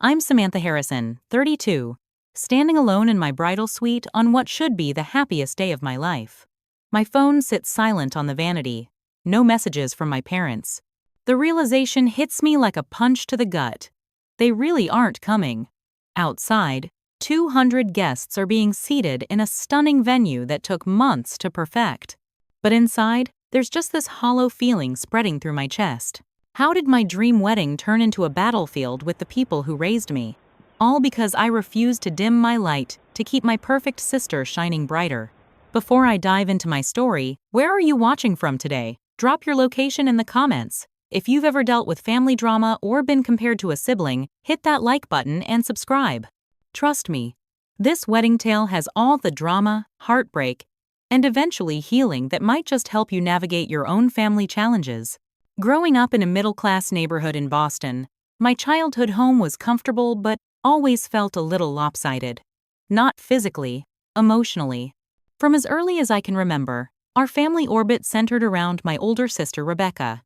I'm Samantha Harrison, 32, standing alone in my bridal suite on what should be the happiest day of my life. My phone sits silent on the vanity, no messages from my parents. The realization hits me like a punch to the gut. They really aren't coming. Outside, 200 guests are being seated in a stunning venue that took months to perfect. But inside, there's just this hollow feeling spreading through my chest. How did my dream wedding turn into a battlefield with the people who raised me? All because I refused to dim my light to keep my perfect sister shining brighter. Before I dive into my story, where are you watching from today? Drop your location in the comments. If you've ever dealt with family drama or been compared to a sibling, hit that like button and subscribe. Trust me, this wedding tale has all the drama, heartbreak, and eventually healing that might just help you navigate your own family challenges. Growing up in a middle-class neighborhood in Boston, my childhood home was comfortable but always felt a little lopsided. Not physically, emotionally. From as early as I can remember, our family orbit centered around my older sister Rebecca.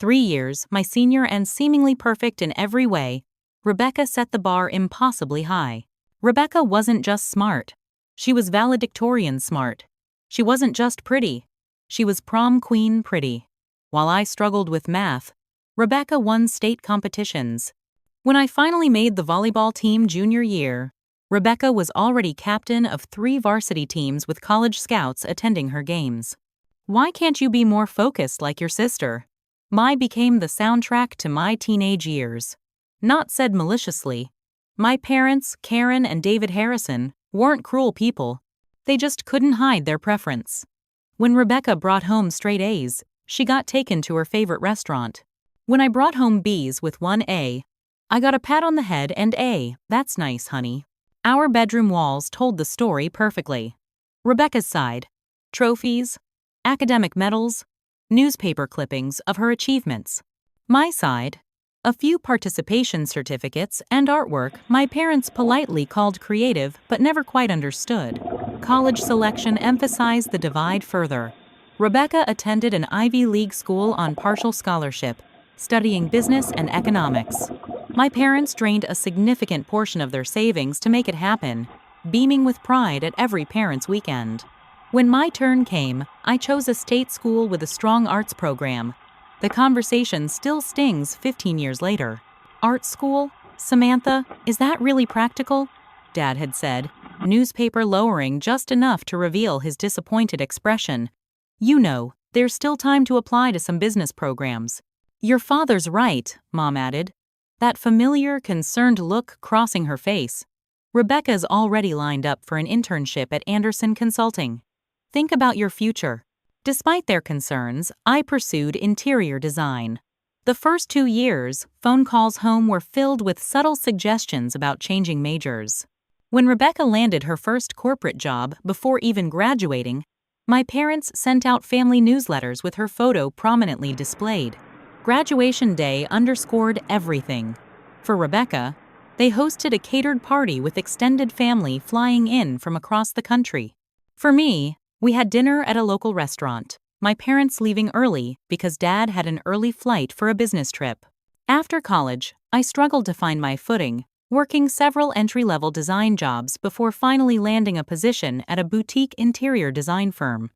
3 years, my senior and seemingly perfect in every way, Rebecca set the bar impossibly high. Rebecca wasn't just smart. She was valedictorian smart. She wasn't just pretty. She was prom queen pretty. While I struggled with math, Rebecca won state competitions. When I finally made the volleyball team junior year, Rebecca was already captain of 3 varsity teams with college scouts attending her games. Why can't you be more focused like your sister? My became the soundtrack to my teenage years. Not said maliciously. My parents, Karen and David Harrison, weren't cruel people. They just couldn't hide their preference. When Rebecca brought home straight A's, she got taken to her favorite restaurant. When I brought home B's with 1 A, I got a pat on the head and "That's nice, honey." Our bedroom walls told the story perfectly. Rebecca's side: trophies, academic medals, newspaper clippings of her achievements. My side: a few participation certificates and artwork my parents politely called creative but never quite understood. College selection emphasized the divide further. Rebecca attended an Ivy League school on partial scholarship, studying business and economics. My parents drained a significant portion of their savings to make it happen, beaming with pride at every parents' weekend. When my turn came, I chose a state school with a strong arts program. The conversation still stings 15 years later. Art school? Samantha, is that really practical? Dad had said, newspaper lowering just enough to reveal his disappointed expression. You know, there's still time to apply to some business programs. Your father's right, Mom added. That familiar, concerned look crossing her face. Rebecca's already lined up for an internship at Anderson Consulting. Think about your future. Despite their concerns, I pursued interior design. The first 2 years, phone calls home were filled with subtle suggestions about changing majors. When Rebecca landed her first corporate job before even graduating, my parents sent out family newsletters with her photo prominently displayed. Graduation day underscored everything. For Rebecca, they hosted a catered party with extended family flying in from across the country. For me, we had dinner at a local restaurant, my parents leaving early because Dad had an early flight for a business trip. After college, I struggled to find my footing, working several entry-level design jobs before finally landing a position at a boutique interior design firm.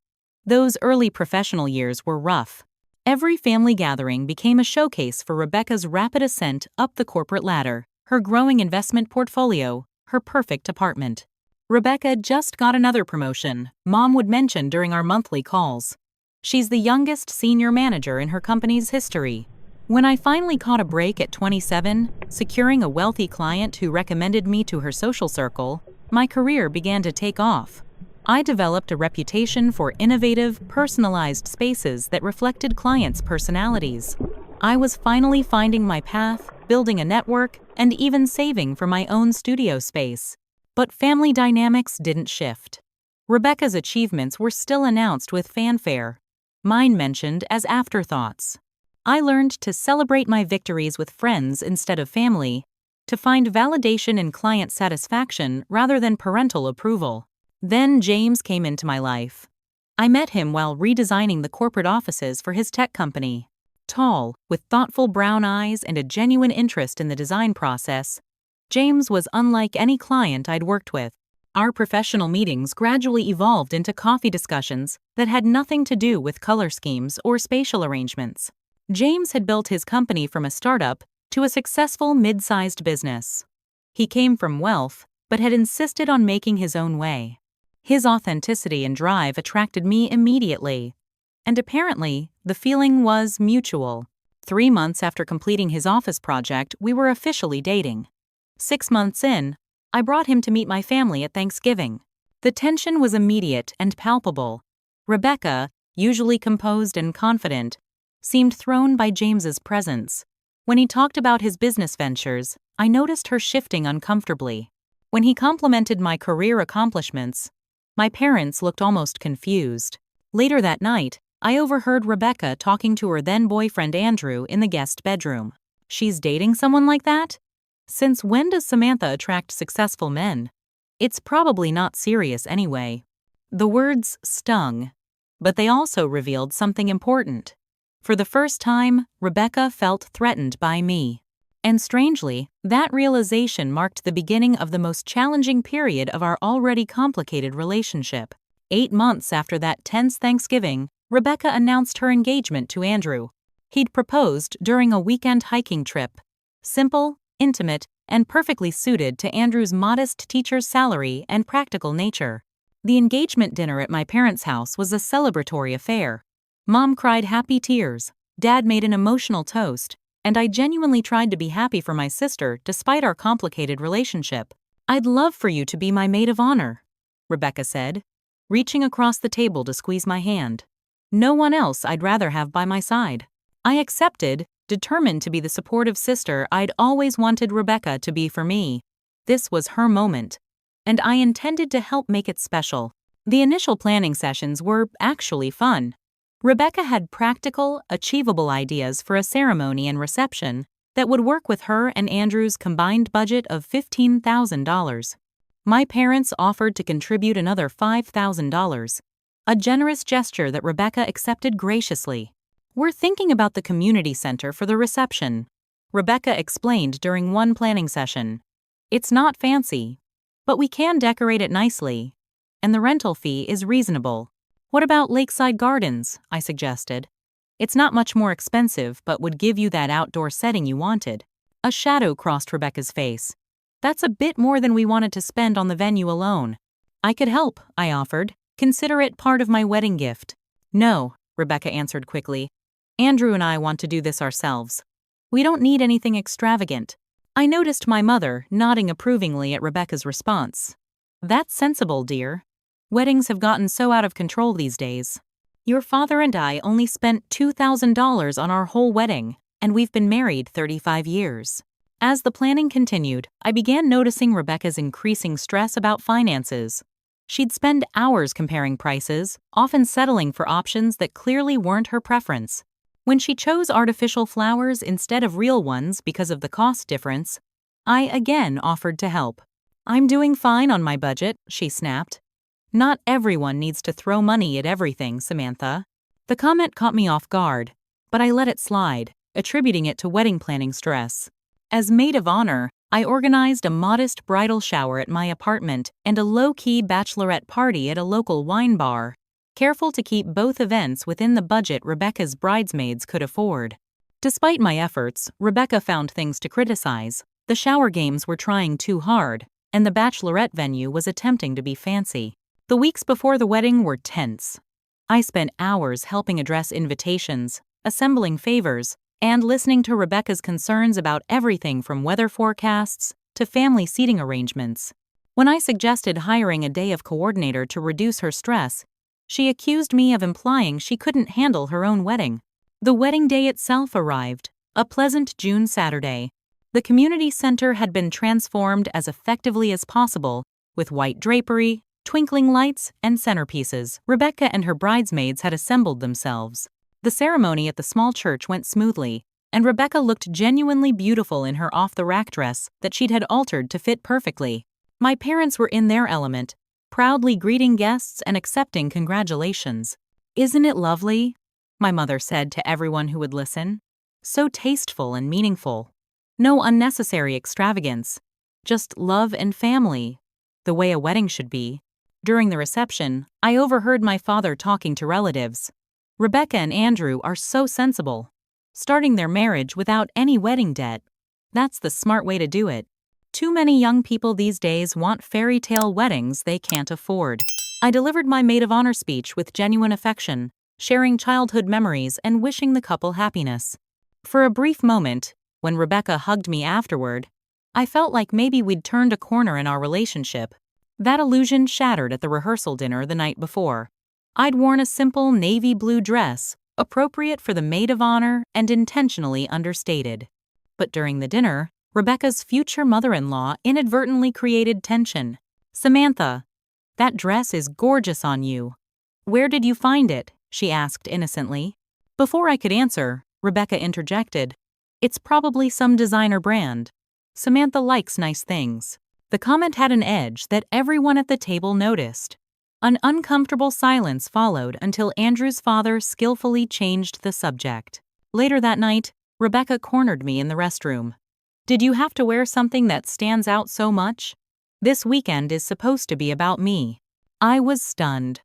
Those early professional years were rough. Every family gathering became a showcase for Rebecca's rapid ascent up the corporate ladder, her growing investment portfolio, her perfect apartment. Rebecca just got another promotion, Mom would mention during our monthly calls. She's the youngest senior manager in her company's history. When I finally caught a break at 27, securing a wealthy client who recommended me to her social circle, my career began to take off. I developed a reputation for innovative, personalized spaces that reflected clients' personalities. I was finally finding my path, building a network, and even saving for my own studio space. But family dynamics didn't shift. Rebecca's achievements were still announced with fanfare, mine mentioned as afterthoughts. I learned to celebrate my victories with friends instead of family, to find validation in client satisfaction rather than parental approval. Then James came into my life. I met him while redesigning the corporate offices for his tech company. Tall, with thoughtful brown eyes and a genuine interest in the design process, James was unlike any client I'd worked with. Our professional meetings gradually evolved into coffee discussions that had nothing to do with color schemes or spatial arrangements. James had built his company from a startup to a successful mid-sized business. He came from wealth, but had insisted on making his own way. His authenticity and drive attracted me immediately. And apparently, the feeling was mutual. 3 months after completing his office project, we were officially dating. 6 months in, I brought him to meet my family at Thanksgiving. The tension was immediate and palpable. Rebecca, usually composed and confident, seemed thrown by James's presence. When he talked about his business ventures, I noticed her shifting uncomfortably. When he complimented my career accomplishments, my parents looked almost confused. Later that night, I overheard Rebecca talking to her then-boyfriend Andrew in the guest bedroom. "She's dating someone like that? Since when does Samantha attract successful men? It's probably not serious anyway." The words stung, but they also revealed something important. For the first time, Rebecca felt threatened by me. And strangely, that realization marked the beginning of the most challenging period of our already complicated relationship. 8 months after that tense Thanksgiving, Rebecca announced her engagement to Andrew. He'd proposed during a weekend hiking trip. Simple, intimate, and perfectly suited to Andrew's modest teacher's salary and practical nature. The engagement dinner at my parents' house was a celebratory affair. Mom cried happy tears, Dad made an emotional toast, and I genuinely tried to be happy for my sister despite our complicated relationship. "I'd love for you to be my maid of honor," Rebecca said, reaching across the table to squeeze my hand. No one else I'd rather have by my side. I accepted, determined to be the supportive sister I'd always wanted Rebecca to be for me. This was her moment, and I intended to help make it special. The initial planning sessions were actually fun. Rebecca had practical, achievable ideas for a ceremony and reception that would work with her and Andrew's combined budget of $15,000. My parents offered to contribute another $5,000, a generous gesture that Rebecca accepted graciously. "We're thinking about the community center for the reception," Rebecca explained during one planning session. "It's not fancy, but we can decorate it nicely, and the rental fee is reasonable." "What about lakeside gardens?" I suggested. "It's not much more expensive, but would give you that outdoor setting you wanted." A shadow crossed Rebecca's face. "That's a bit more than we wanted to spend on the venue alone." "I could help," I offered. "Consider it part of my wedding gift." "No," Rebecca answered quickly. "Andrew and I want to do this ourselves. We don't need anything extravagant." I noticed my mother nodding approvingly at Rebecca's response. "That's sensible, dear. Weddings have gotten so out of control these days. Your father and I only spent $2,000 on our whole wedding, and we've been married 35 years. As the planning continued, I began noticing Rebecca's increasing stress about finances. She'd spend hours comparing prices, often settling for options that clearly weren't her preference. When she chose artificial flowers instead of real ones because of the cost difference, I again offered to help. "I'm doing fine on my budget," she snapped. "Not everyone needs to throw money at everything, Samantha." The comment caught me off guard, but I let it slide, attributing it to wedding planning stress. As maid of honor, I organized a modest bridal shower at my apartment and a low-key bachelorette party at a local wine bar, careful to keep both events within the budget Rebecca's bridesmaids could afford. Despite my efforts, Rebecca found things to criticize. The shower games were trying too hard, and the bachelorette venue was attempting to be fancy. The weeks before the wedding were tense. I spent hours helping address invitations, assembling favors, and listening to Rebecca's concerns about everything from weather forecasts to family seating arrangements. When I suggested hiring a day of coordinator to reduce her stress, she accused me of implying she couldn't handle her own wedding. The wedding day itself arrived, a pleasant June Saturday. The community center had been transformed as effectively as possible, with white drapery, twinkling lights, and centerpieces. Rebecca and her bridesmaids had assembled themselves. The ceremony at the small church went smoothly, and Rebecca looked genuinely beautiful in her off-the-rack dress that she'd had altered to fit perfectly. My parents were in their element, proudly greeting guests and accepting congratulations. "Isn't it lovely?" my mother said to everyone who would listen. "So tasteful and meaningful. No unnecessary extravagance. just love and family, the way a wedding should be. During the reception, I overheard my father talking to relatives. Rebecca and Andrew are so sensible, starting their marriage without any wedding debt. That's the smart way to do it. Too many young people these days want fairy tale weddings they can't afford. I delivered my maid of honor speech with genuine affection, sharing childhood memories and wishing the couple happiness. For a brief moment, when Rebecca hugged me afterward, I felt like maybe we'd turned a corner in our relationship. That illusion shattered at the rehearsal dinner the night before. I'd worn a simple navy blue dress, appropriate for the maid of honor and intentionally understated. But during the dinner, Rebecca's future mother-in-law inadvertently created tension. "Samantha, that dress is gorgeous on you. Where did you find it?" she asked innocently. Before I could answer, Rebecca interjected, "It's probably some designer brand. Samantha likes nice things." The comment had an edge that everyone at the table noticed. An uncomfortable silence followed until Andrew's father skillfully changed the subject. Later that night, Rebecca cornered me in the restroom. "Did you have to wear something that stands out so much? This weekend is supposed to be about me." I was stunned.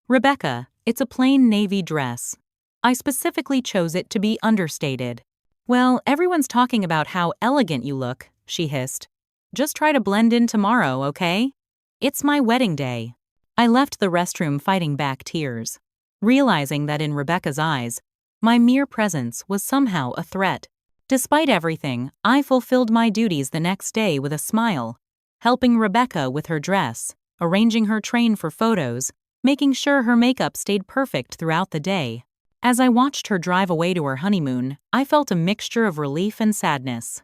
"Rebecca, it's a plain navy dress. I specifically chose it to be understated." "Well, everyone's talking about how elegant you look," she hissed. "Just try to blend in tomorrow, okay? It's my wedding day." I left the restroom fighting back tears, realizing that in Rebecca's eyes, my mere presence was somehow a threat. Despite everything, I fulfilled my duties the next day with a smile, helping Rebecca with her dress, arranging her train for photos, making sure her makeup stayed perfect throughout the day. As I watched her drive away to her honeymoon, I felt a mixture of relief and sadness.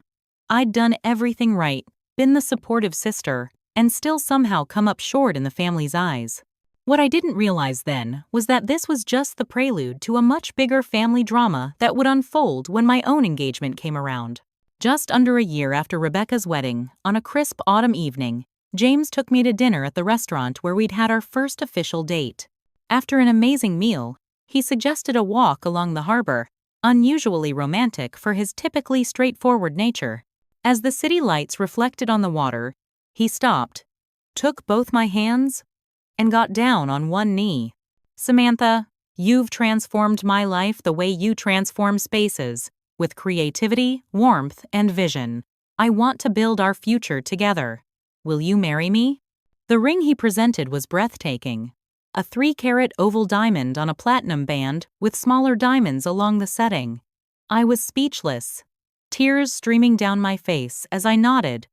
I'd done everything right, been the supportive sister, and still somehow come up short in the family's eyes. What I didn't realize then was that this was just the prelude to a much bigger family drama that would unfold when my own engagement came around. Just under a year after Rebecca's wedding, on a crisp autumn evening, James took me to dinner at the restaurant where we'd had our first official date. After an amazing meal, he suggested a walk along the harbor, unusually romantic for his typically straightforward nature. As the city lights reflected on the water, he stopped, took both my hands, and got down on one knee. "Samantha, you've transformed my life the way you transform spaces, with creativity, warmth, and vision. I want to build our future together. Will you marry me?" The ring he presented was breathtaking. A 3-carat oval diamond on a platinum band with smaller diamonds along the setting. I was speechless, tears streaming down my face as I nodded,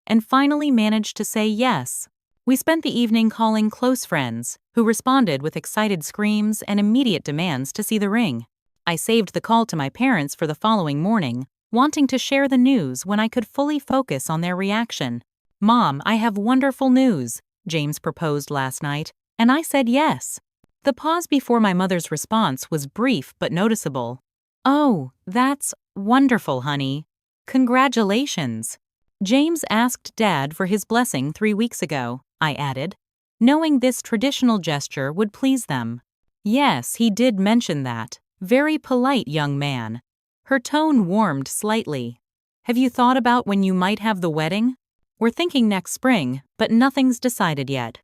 and finally managed to say yes. We spent the evening calling close friends, who responded with excited screams and immediate demands to see the ring. I saved the call to my parents for the following morning, wanting to share the news when I could fully focus on their reaction. "Mom, I have wonderful news," James proposed last night, and I said yes. The pause before my mother's response was brief but noticeable. "Oh, that's wonderful, honey. Congratulations." "James asked Dad for his blessing 3 weeks ago," I added, knowing this traditional gesture would please them. "Yes, he did mention that. Very polite young man." Her tone warmed slightly. "Have you thought about when you might have the wedding?" "We're thinking next spring, but nothing's decided yet.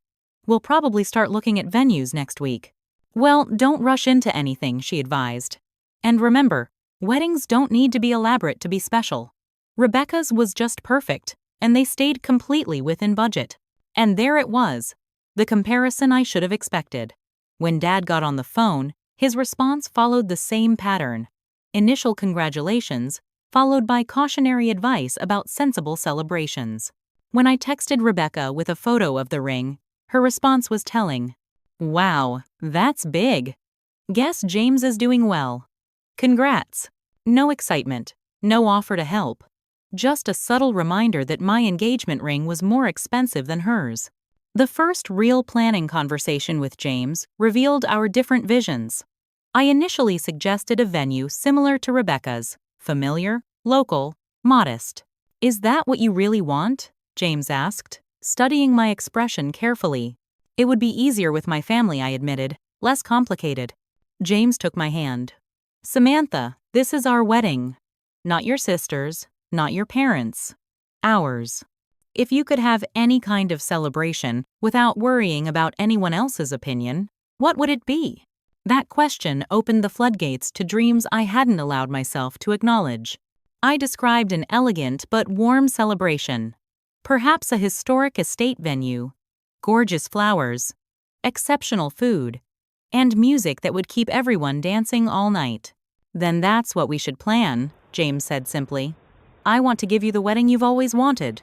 We'll probably start looking at venues next week." "Well, don't rush into anything," she advised. "And remember, weddings don't need to be elaborate to be special." Rebecca's was just perfect, and they stayed completely within budget. And there it was, the comparison I should have expected. When Dad got on the phone, his response followed the same pattern. Initial congratulations, followed by cautionary advice about sensible celebrations. When I texted Rebecca with a photo of the ring, her response was telling. "Wow, that's big. Guess James is doing well. Congrats." No excitement, no offer to help. Just a subtle reminder that my engagement ring was more expensive than hers. The first real planning conversation with James revealed our different visions. I initially suggested a venue similar to Rebecca's, familiar, local, modest. "Is that what you really want?" James asked, studying my expression carefully. "It would be easier with my family," I admitted, "less complicated." James took my hand. "Samantha, this is our wedding. Not your sister's, not your parents'. Ours. If you could have any kind of celebration without worrying about anyone else's opinion, what would it be? That question opened the floodgates to dreams I hadn't allowed myself to acknowledge. I described an elegant but warm celebration. Perhaps a historic estate venue, gorgeous flowers, exceptional food, and music that would keep everyone dancing all night. Then that's what we should plan, James said simply. I want to give you the wedding you've always wanted.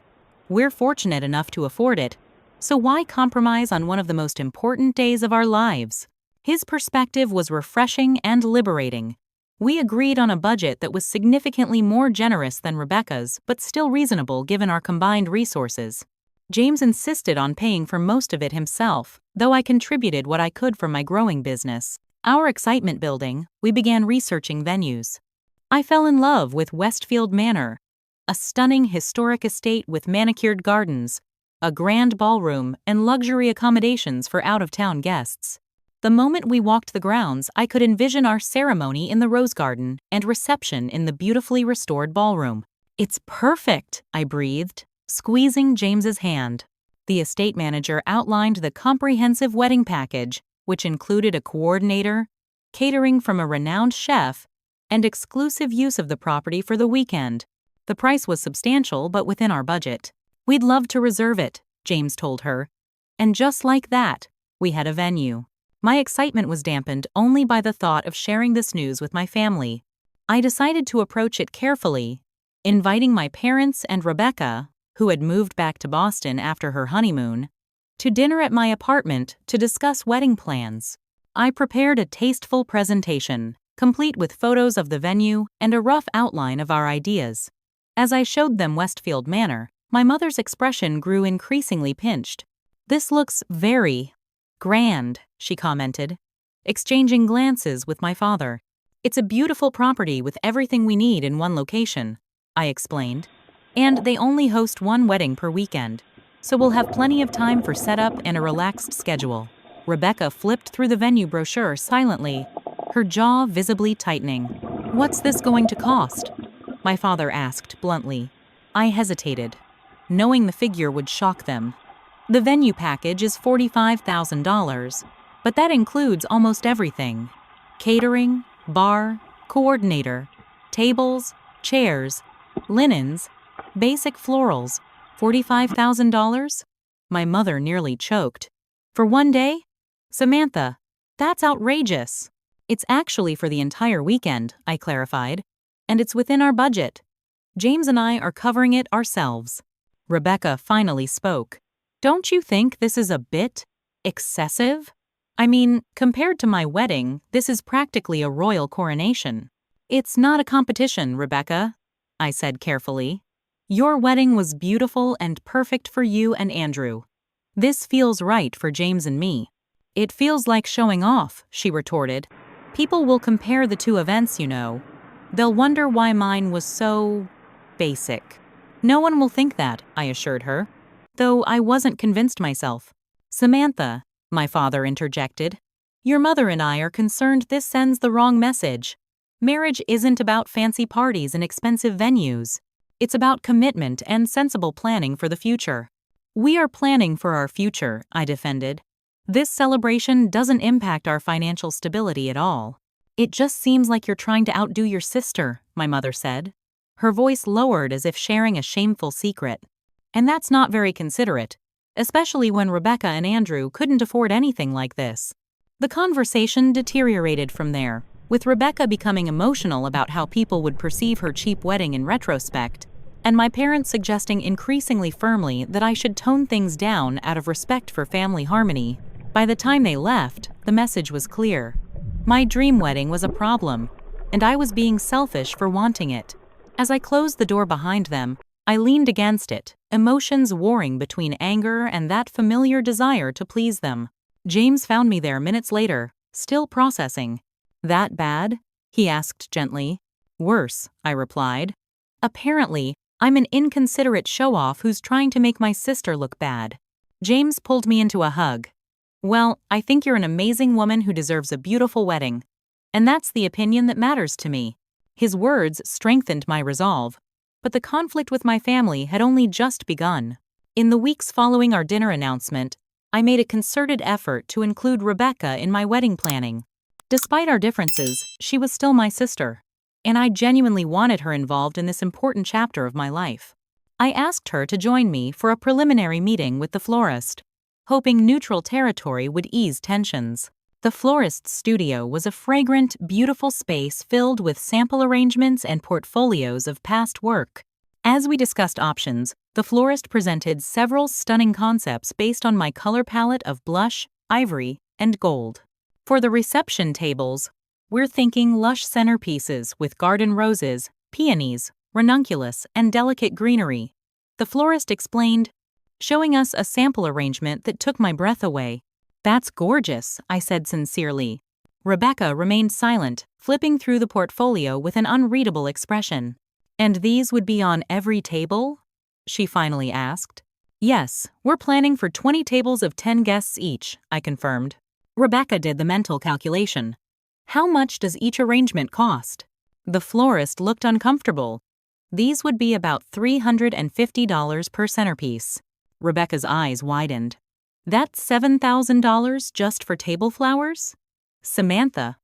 We're fortunate enough to afford it, so why compromise on one of the most important days of our lives? His perspective was refreshing and liberating. We agreed on a budget that was significantly more generous than Rebecca's, but still reasonable given our combined resources. James insisted on paying for most of it himself, though I contributed what I could from my growing business. Our excitement building, we began researching venues. I fell in love with Westfield Manor, a stunning historic estate with manicured gardens, a grand ballroom, and luxury accommodations for out-of-town guests. The moment we walked the grounds, I could envision our ceremony in the rose garden and reception in the beautifully restored ballroom. It's perfect, I breathed, squeezing James's hand. The estate manager outlined the comprehensive wedding package, which included a coordinator, catering from a renowned chef, and exclusive use of the property for the weekend. The price was substantial but within our budget. We'd love to reserve it, James told her. And just like that, we had a venue. My excitement was dampened only by the thought of sharing this news with my family. I decided to approach it carefully, inviting my parents and Rebecca, who had moved back to Boston after her honeymoon, to dinner at my apartment to discuss wedding plans. I prepared a tasteful presentation, complete with photos of the venue and a rough outline of our ideas. As I showed them Westfield Manor, my mother's expression grew increasingly pinched. "This looks very grand," she commented, exchanging glances with my father. "It's a beautiful property with everything we need in one location," I explained. "And they only host one wedding per weekend, so we'll have plenty of time for setup and a relaxed schedule." Rebecca flipped through the venue brochure silently, her jaw visibly tightening. "What's this going to cost?" my father asked bluntly. I hesitated, knowing the figure would shock them. "The venue package is $45,000, but that includes almost everything. Catering, bar, coordinator, tables, chairs, linens, basic florals. $45,000? My mother nearly choked. "For one day? Samantha, that's outrageous." "It's actually for the entire weekend," I clarified, "and it's within our budget. James and I are covering it ourselves." Rebecca finally spoke. "Don't you think this is a bit excessive? I mean, compared to my wedding, this is practically a royal coronation." "It's not a competition, Rebecca," I said carefully. "Your wedding was beautiful and perfect for you and Andrew. This feels right for James and me." "It feels like showing off," she retorted. "People will compare the two events, you know. They'll wonder why mine was so basic." "No one will think that," I assured her, though I wasn't convinced myself. "Samantha," my father interjected, "your mother and I are concerned this sends the wrong message. Marriage isn't about fancy parties and expensive venues. It's about commitment and sensible planning for the future." "We are planning for our future," I defended. "This celebration doesn't impact our financial stability at all." "It just seems like you're trying to outdo your sister," my mother said. Her voice lowered as if sharing a shameful secret. "And that's not very considerate, especially when Rebecca and Andrew couldn't afford anything like this." The conversation deteriorated from there, with Rebecca becoming emotional about how people would perceive her cheap wedding in retrospect, and my parents suggesting increasingly firmly that I should tone things down out of respect for family harmony. By the time they left, the message was clear. My dream wedding was a problem, and I was being selfish for wanting it. As I closed the door behind them, I leaned against it, emotions warring between anger and that familiar desire to please them. James found me there minutes later, still processing. "That bad?" he asked gently. "Worse," I replied. "Apparently, I'm an inconsiderate show-off who's trying to make my sister look bad." James pulled me into a hug. "Well, I think you're an amazing woman who deserves a beautiful wedding. And that's the opinion that matters to me." His words strengthened my resolve, but the conflict with my family had only just begun. In the weeks following our dinner announcement, I made a concerted effort to include Rebecca in my wedding planning. Despite our differences, she was still my sister, and I genuinely wanted her involved in this important chapter of my life. I asked her to join me for a preliminary meeting with the florist, hoping neutral territory would ease tensions. The florist's studio was a fragrant, beautiful space filled with sample arrangements and portfolios of past work. As we discussed options, the florist presented several stunning concepts based on my color palette of blush, ivory, and gold. For the reception tables, we're thinking lush centerpieces with garden roses, peonies, ranunculus, and delicate greenery. The florist explained, showing us a sample arrangement that took my breath away. "That's gorgeous," I said sincerely. Rebecca remained silent, flipping through the portfolio with an unreadable expression. "And these would be on every table?" she finally asked. "Yes, we're planning for 20 tables of 10 guests each," I confirmed. Rebecca did the mental calculation. "How much does each arrangement cost?" The florist looked uncomfortable. "These would be about $350 per centerpiece." Rebecca's eyes widened. "That's $7,000 just for table flowers?" "Samantha,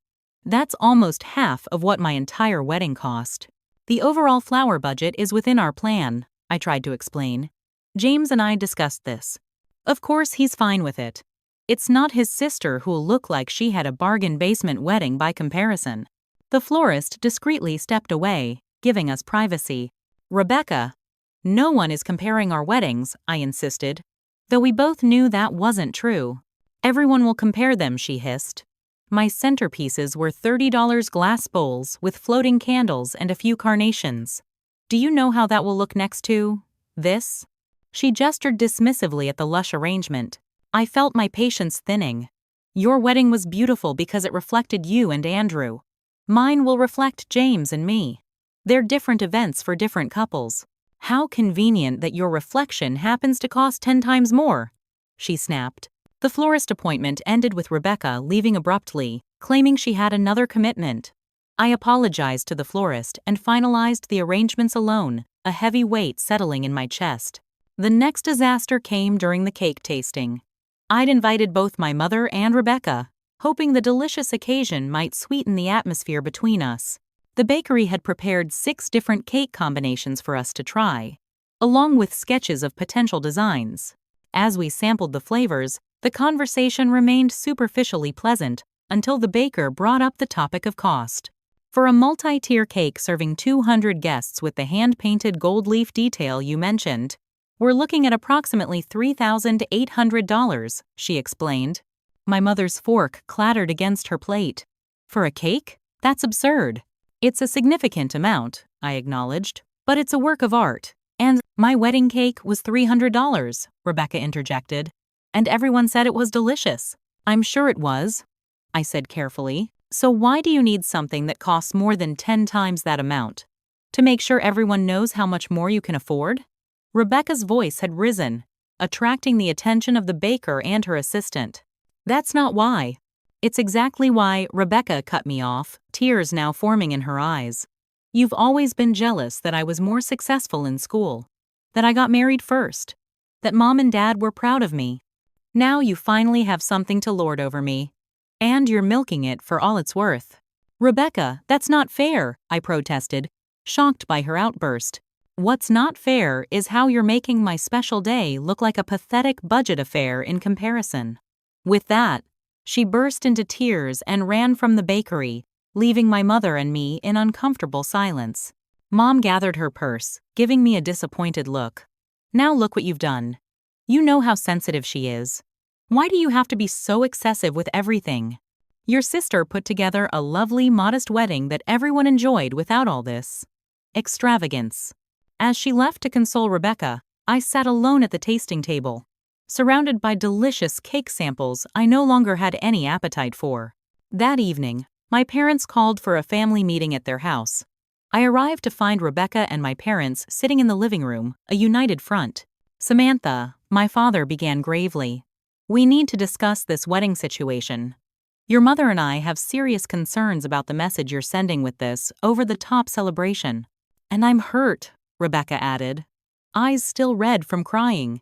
that's almost half of what my entire wedding cost. The overall flower budget is within our plan," I tried to explain. "James and I discussed this. Of course, he's fine with it. It's not his sister who'll look like she had a bargain basement wedding by comparison." The florist discreetly stepped away, giving us privacy. "Rebecca, no one is comparing our weddings," I insisted, though we both knew that wasn't true. "Everyone will compare them," she hissed. My centerpieces were $30 glass bowls with floating candles and a few carnations. "Do you know how that will look next to this?" She gestured dismissively at the lush arrangement. I felt my patience thinning. "Your wedding was beautiful because it reflected you and Andrew. Mine will reflect James and me. They're different events for different couples. How convenient that your reflection happens to cost 10 times more," she snapped. The florist appointment ended with Rebecca leaving abruptly, claiming she had another commitment. I apologized to the florist and finalized the arrangements alone, a heavy weight settling in my chest. The next disaster came during the cake tasting. I'd invited both my mother and Rebecca, hoping the delicious occasion might sweeten the atmosphere between us. The bakery had prepared 6 different cake combinations for us to try, along with sketches of potential designs. As we sampled the flavors, the conversation remained superficially pleasant until the baker brought up the topic of cost. For a multi-tier cake serving 200 guests with the hand-painted gold leaf detail you mentioned, we're looking at approximately $3,800, she explained. My mother's fork clattered against her plate. "For a cake? That's absurd." "It's a significant amount," I acknowledged, "but it's a work of art." "And my wedding cake was $300, Rebecca interjected. "And everyone said it was delicious." "I'm sure it was," I said carefully. "So why do you need something that costs more than 10 times that amount? To make sure everyone knows how much more you can afford?" Rebecca's voice had risen, attracting the attention of the baker and her assistant. "That's not why." "It's exactly why," Rebecca cut me off, tears now forming in her eyes. "You've always been jealous that I was more successful in school, that I got married first, that Mom and Dad were proud of me. Now you finally have something to lord over me. And you're milking it for all it's worth." "Rebecca, that's not fair," I protested, shocked by her outburst. "What's not fair is how you're making my special day look like a pathetic budget affair in comparison." With that, she burst into tears and ran from the bakery, leaving my mother and me in uncomfortable silence. Mom gathered her purse, giving me a disappointed look. "Now look what you've done. You know how sensitive she is. Why do you have to be so excessive with everything? Your sister put together a lovely, modest wedding that everyone enjoyed without all this extravagance." As she left to console Rebecca, I sat alone at the tasting table, surrounded by delicious cake samples I no longer had any appetite for. That evening, my parents called for a family meeting at their house. I arrived to find Rebecca and my parents sitting in the living room, a united front. "Samantha," my father began gravely, "we need to discuss this wedding situation. Your mother and I have serious concerns about the message you're sending with this over-the-top celebration." "And I'm hurt," Rebecca added, eyes still red from crying.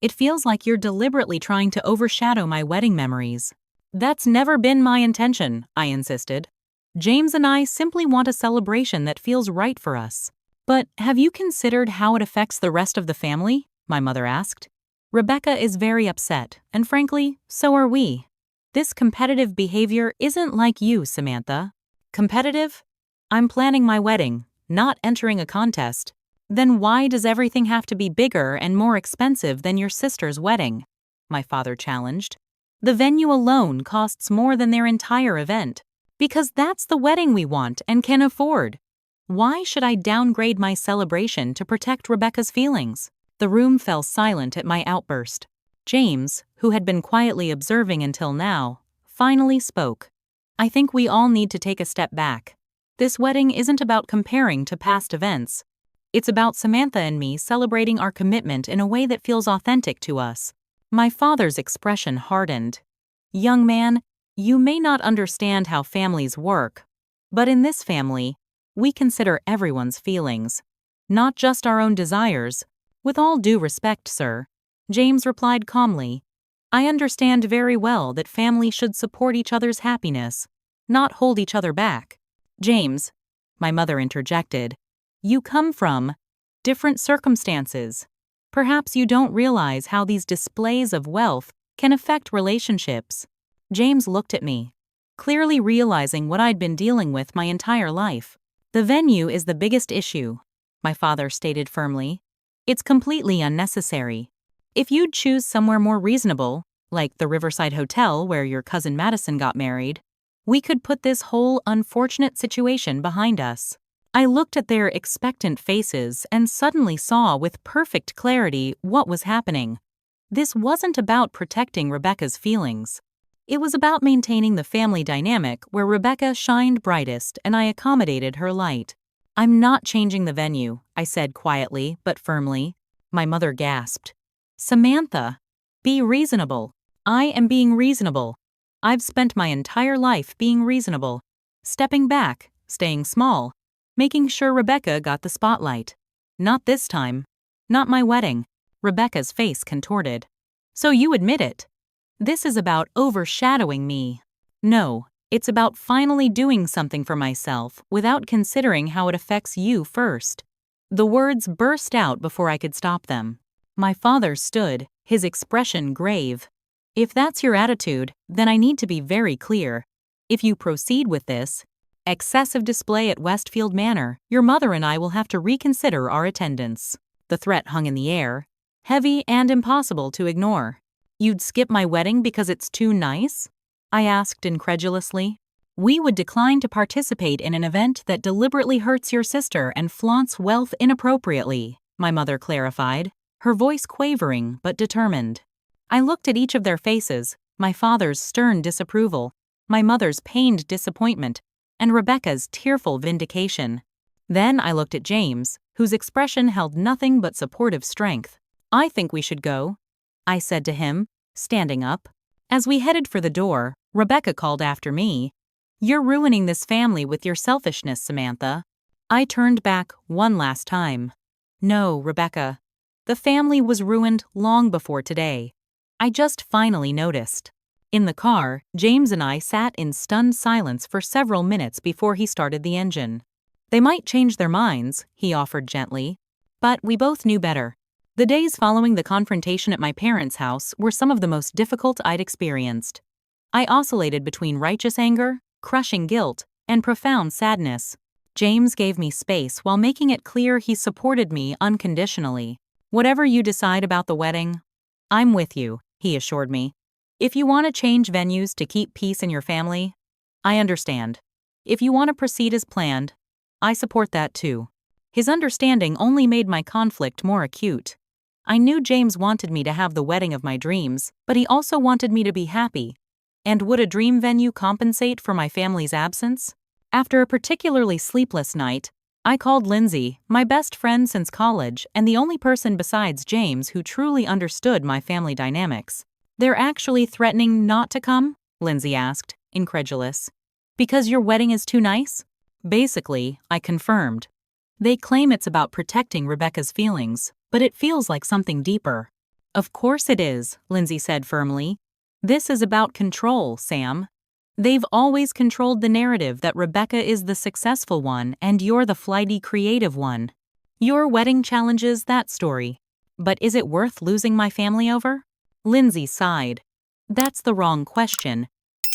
It feels like you're deliberately trying to overshadow my wedding memories. That's never been my intention, I insisted. James and I simply want a celebration that feels right for us. But have you considered how it affects the rest of the family? My mother asked. Rebecca is very upset, and frankly, so are we. This competitive behavior isn't like you, Samantha. Competitive? I'm planning my wedding, not entering a contest. Then why does everything have to be bigger and more expensive than your sister's wedding? My father challenged. The venue alone costs more than their entire event. Because that's the wedding we want and can afford. Why should I downgrade my celebration to protect Rebecca's feelings? The room fell silent at my outburst. James, who had been quietly observing until now, finally spoke. I think we all need to take a step back. This wedding isn't about comparing to past events. It's about Samantha and me celebrating our commitment in a way that feels authentic to us. My father's expression hardened. Young man, you may not understand how families work, but in this family, we consider everyone's feelings, not just our own desires. With all due respect, sir, James replied calmly, I understand very well that families should support each other's happiness, not hold each other back. James, my mother interjected, you come from different circumstances. Perhaps you don't realize how these displays of wealth can affect relationships. James looked at me, clearly realizing what I'd been dealing with my entire life. The venue is the biggest issue, my father stated firmly. It's completely unnecessary. If you'd choose somewhere more reasonable, like the Riverside Hotel where your cousin Madison got married, we could put this whole unfortunate situation behind us. I looked at their expectant faces and suddenly saw with perfect clarity what was happening. This wasn't about protecting Rebecca's feelings. It was about maintaining the family dynamic where Rebecca shined brightest and I accommodated her light. I'm not changing the venue, I said quietly but firmly. My mother gasped. Samantha, be reasonable. I am being reasonable. I've spent my entire life being reasonable. Stepping back, staying small, making sure Rebecca got the spotlight. Not this time. Not my wedding. Rebecca's face contorted. So you admit it. This is about overshadowing me. No, it's about finally doing something for myself without considering how it affects you first. The words burst out before I could stop them. My father stood, his expression grave. If that's your attitude, then I need to be very clear. If you proceed with this excessive display at Westfield Manor, your mother and I will have to reconsider our attendance. The threat hung in the air, heavy and impossible to ignore. You'd skip my wedding because it's too nice? I asked incredulously. We would decline to participate in an event that deliberately hurts your sister and flaunts wealth inappropriately, my mother clarified, her voice quavering but determined. I looked at each of their faces, my father's stern disapproval, my mother's pained disappointment, and Rebecca's tearful vindication. Then I looked at James, whose expression held nothing but supportive strength. I think we should go, I said to him, standing up. As we headed for the door, Rebecca called after me, You're ruining this family with your selfishness, Samantha. I turned back one last time. No, Rebecca. The family was ruined long before today. I just finally noticed. In the car, James and I sat in stunned silence for several minutes before he started the engine. They might change their minds, he offered gently, but we both knew better. The days following the confrontation at my parents' house were some of the most difficult I'd experienced. I oscillated between righteous anger, crushing guilt, and profound sadness. James gave me space while making it clear he supported me unconditionally. Whatever you decide about the wedding, I'm with you, he assured me. If you want to change venues to keep peace in your family, I understand. If you want to proceed as planned, I support that too. His understanding only made my conflict more acute. I knew James wanted me to have the wedding of my dreams, but he also wanted me to be happy. And would a dream venue compensate for my family's absence? After a particularly sleepless night, I called Lindsay, my best friend since college and the only person besides James who truly understood my family dynamics. They're actually threatening not to come? Lindsay asked, incredulous. Because your wedding is too nice? Basically, I confirmed. They claim it's about protecting Rebecca's feelings, but it feels like something deeper. Of course it is, Lindsay said firmly. This is about control, Sam. They've always controlled the narrative that Rebecca is the successful one and you're the flighty creative one. Your wedding challenges that story. But is it worth losing my family over? Lindsay sighed. That's the wrong question.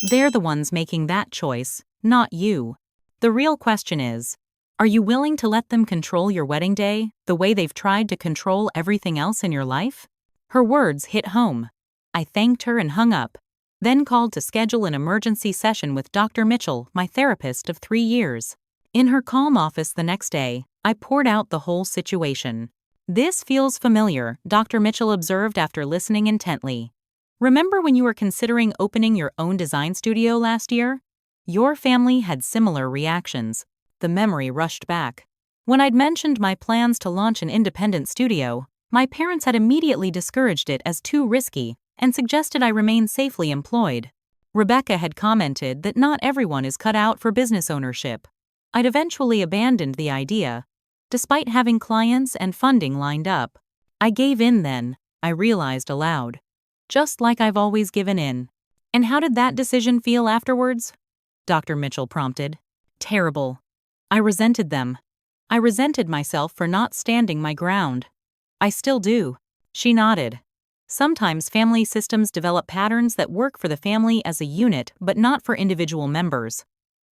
They're the ones making that choice, not you. The real question is, are you willing to let them control your wedding day the way they've tried to control everything else in your life? Her words hit home. I thanked her and hung up, then called to schedule an emergency session with Dr. Mitchell, my therapist of 3 years. In her calm office the next day, I poured out the whole situation. This feels familiar, Dr. Mitchell observed after listening intently. Remember when you were considering opening your own design studio last year? Your family had similar reactions. The memory rushed back. When I'd mentioned my plans to launch an independent studio, my parents had immediately discouraged it as too risky and suggested I remain safely employed. Rebecca had commented that not everyone is cut out for business ownership. I'd eventually abandoned the idea. Despite having clients and funding lined up, I gave in then, I realized aloud. Just like I've always given in. And how did that decision feel afterwards? Dr. Mitchell prompted. Terrible. I resented them. I resented myself for not standing my ground. I still do. She nodded. Sometimes family systems develop patterns that work for the family as a unit but not for individual members.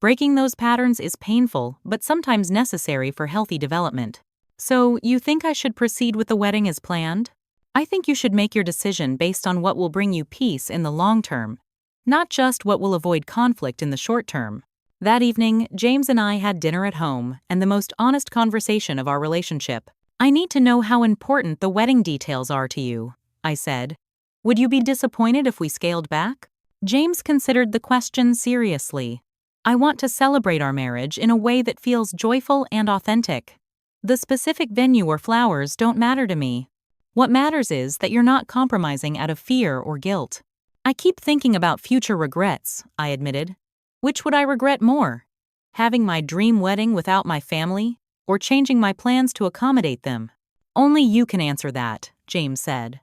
Breaking those patterns is painful but sometimes necessary for healthy development. So, you think I should proceed with the wedding as planned? I think you should make your decision based on what will bring you peace in the long term, not just what will avoid conflict in the short term. That evening, James and I had dinner at home and the most honest conversation of our relationship. I need to know how important the wedding details are to you, I said. Would you be disappointed if we scaled back? James considered the question seriously. I want to celebrate our marriage in a way that feels joyful and authentic. The specific venue or flowers don't matter to me. What matters is that you're not compromising out of fear or guilt. I keep thinking about future regrets, I admitted. Which would I regret more? Having my dream wedding without my family, or changing my plans to accommodate them? Only you can answer that, James said.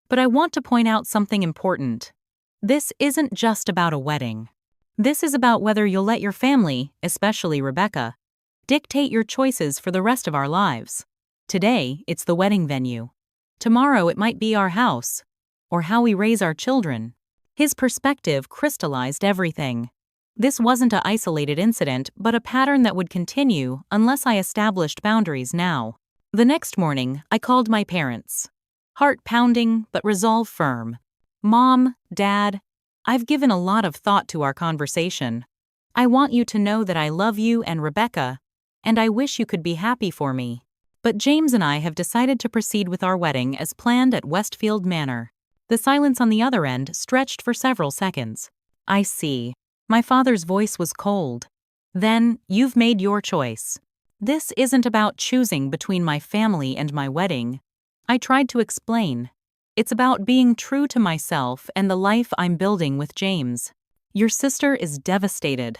But I want to point out something important. This isn't just about a wedding. This is about whether you'll let your family, especially Rebecca, dictate your choices for the rest of our lives. Today, it's the wedding venue. Tomorrow it might be our house, or how we raise our children. His perspective crystallized everything. This wasn't an isolated incident, but a pattern that would continue unless I established boundaries now. The next morning, I called my parents. Heart pounding, but resolve firm. Mom, Dad, I've given a lot of thought to our conversation. I want you to know that I love you and Rebecca, and I wish you could be happy for me. But James and I have decided to proceed with our wedding as planned at Westfield Manor. The silence on the other end stretched for several seconds. I see. My father's voice was cold. Then, you've made your choice. This isn't about choosing between my family and my wedding. I tried to explain. It's about being true to myself and the life I'm building with James. Your sister is devastated,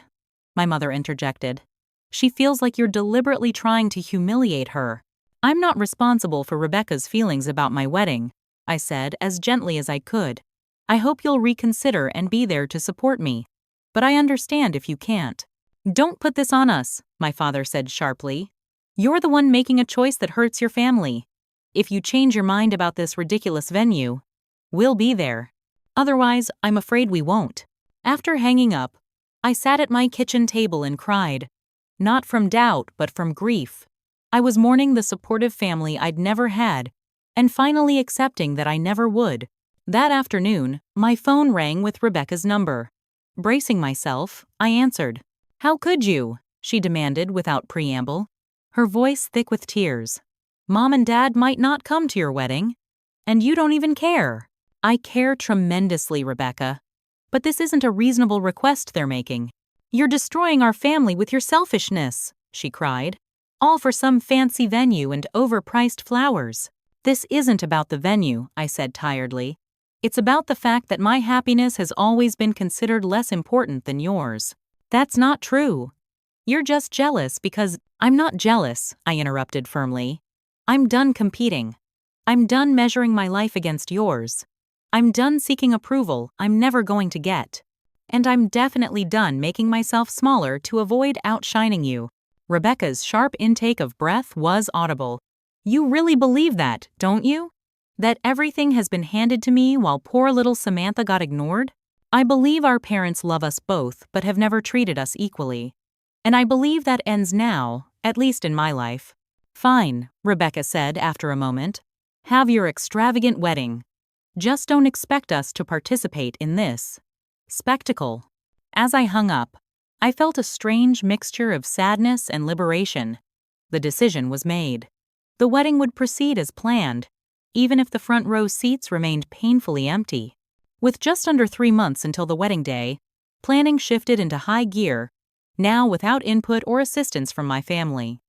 my mother interjected. She feels like you're deliberately trying to humiliate her. I'm not responsible for Rebecca's feelings about my wedding, I said as gently as I could. I hope you'll reconsider and be there to support me. But I understand if you can't. Don't put this on us, my father said sharply. You're the one making a choice that hurts your family. If you change your mind about this ridiculous venue, we'll be there. Otherwise, I'm afraid we won't. After hanging up, I sat at my kitchen table and cried. Not from doubt, but from grief. I was mourning the supportive family I'd never had, and finally accepting that I never would. That afternoon, my phone rang with Rebecca's number. Bracing myself, I answered. How could you? She demanded without preamble, her voice thick with tears. Mom and Dad might not come to your wedding, and you don't even care. I care tremendously, Rebecca. But this isn't a reasonable request they're making. You're destroying our family with your selfishness, she cried. All for some fancy venue and overpriced flowers. This isn't about the venue, I said tiredly. It's about the fact that my happiness has always been considered less important than yours. That's not true. You're just jealous because— I'm not jealous, I interrupted firmly. I'm done competing. I'm done measuring my life against yours. I'm done seeking approval I'm never going to get. And I'm definitely done making myself smaller to avoid outshining you." Rebecca's sharp intake of breath was audible. "You really believe that, don't you? That everything has been handed to me while poor little Samantha got ignored? I believe our parents love us both but have never treated us equally. And I believe that ends now, at least in my life." "Fine," Rebecca said after a moment. "Have your extravagant wedding. Just don't expect us to participate in this spectacle." As I hung up, I felt a strange mixture of sadness and liberation. The decision was made. The wedding would proceed as planned, even if the front row seats remained painfully empty. With just under 3 months until the wedding day, planning shifted into high gear, now without input or assistance from my family.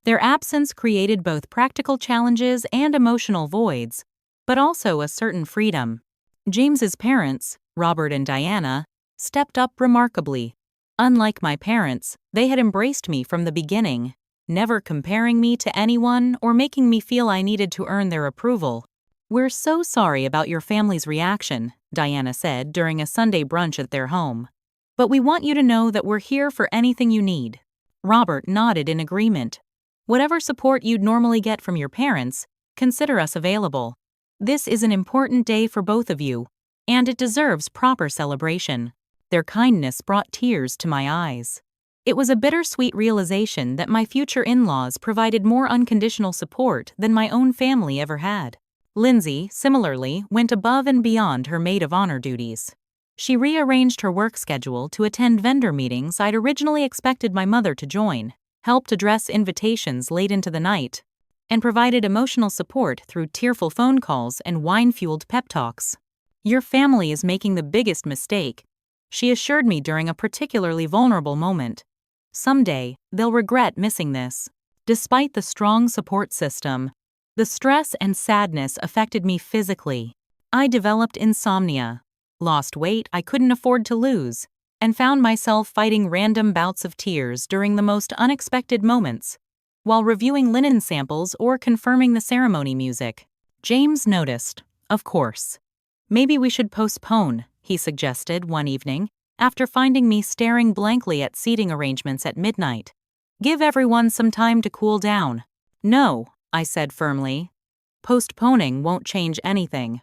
Their absence created both practical challenges and emotional voids, but also a certain freedom. James's parents, Robert and Diana, stepped up remarkably. Unlike my parents, they had embraced me from the beginning, never comparing me to anyone or making me feel I needed to earn their approval. "We're so sorry about your family's reaction," Diana said during a Sunday brunch at their home. "But we want you to know that we're here for anything you need." Robert nodded in agreement. "Whatever support you'd normally get from your parents, consider us available. This is an important day for both of you, and it deserves proper celebration." Their kindness brought tears to my eyes. It was a bittersweet realization that my future in-laws provided more unconditional support than my own family ever had. Lindsay, similarly, went above and beyond her maid of honor duties. She rearranged her work schedule to attend vendor meetings I'd originally expected my mother to join, helped address invitations late into the night, and provided emotional support through tearful phone calls and wine-fueled pep talks. "Your family is making the biggest mistake," she assured me during a particularly vulnerable moment. "Someday, they'll regret missing this." Despite the strong support system, the stress and sadness affected me physically. I developed insomnia, lost weight I couldn't afford to lose, and found myself fighting random bouts of tears during the most unexpected moments, while reviewing linen samples or confirming the ceremony music. James noticed, of course. "Maybe we should postpone," he suggested one evening, after finding me staring blankly at seating arrangements at midnight. "Give everyone some time to cool down." "No," I said firmly. "Postponing won't change anything.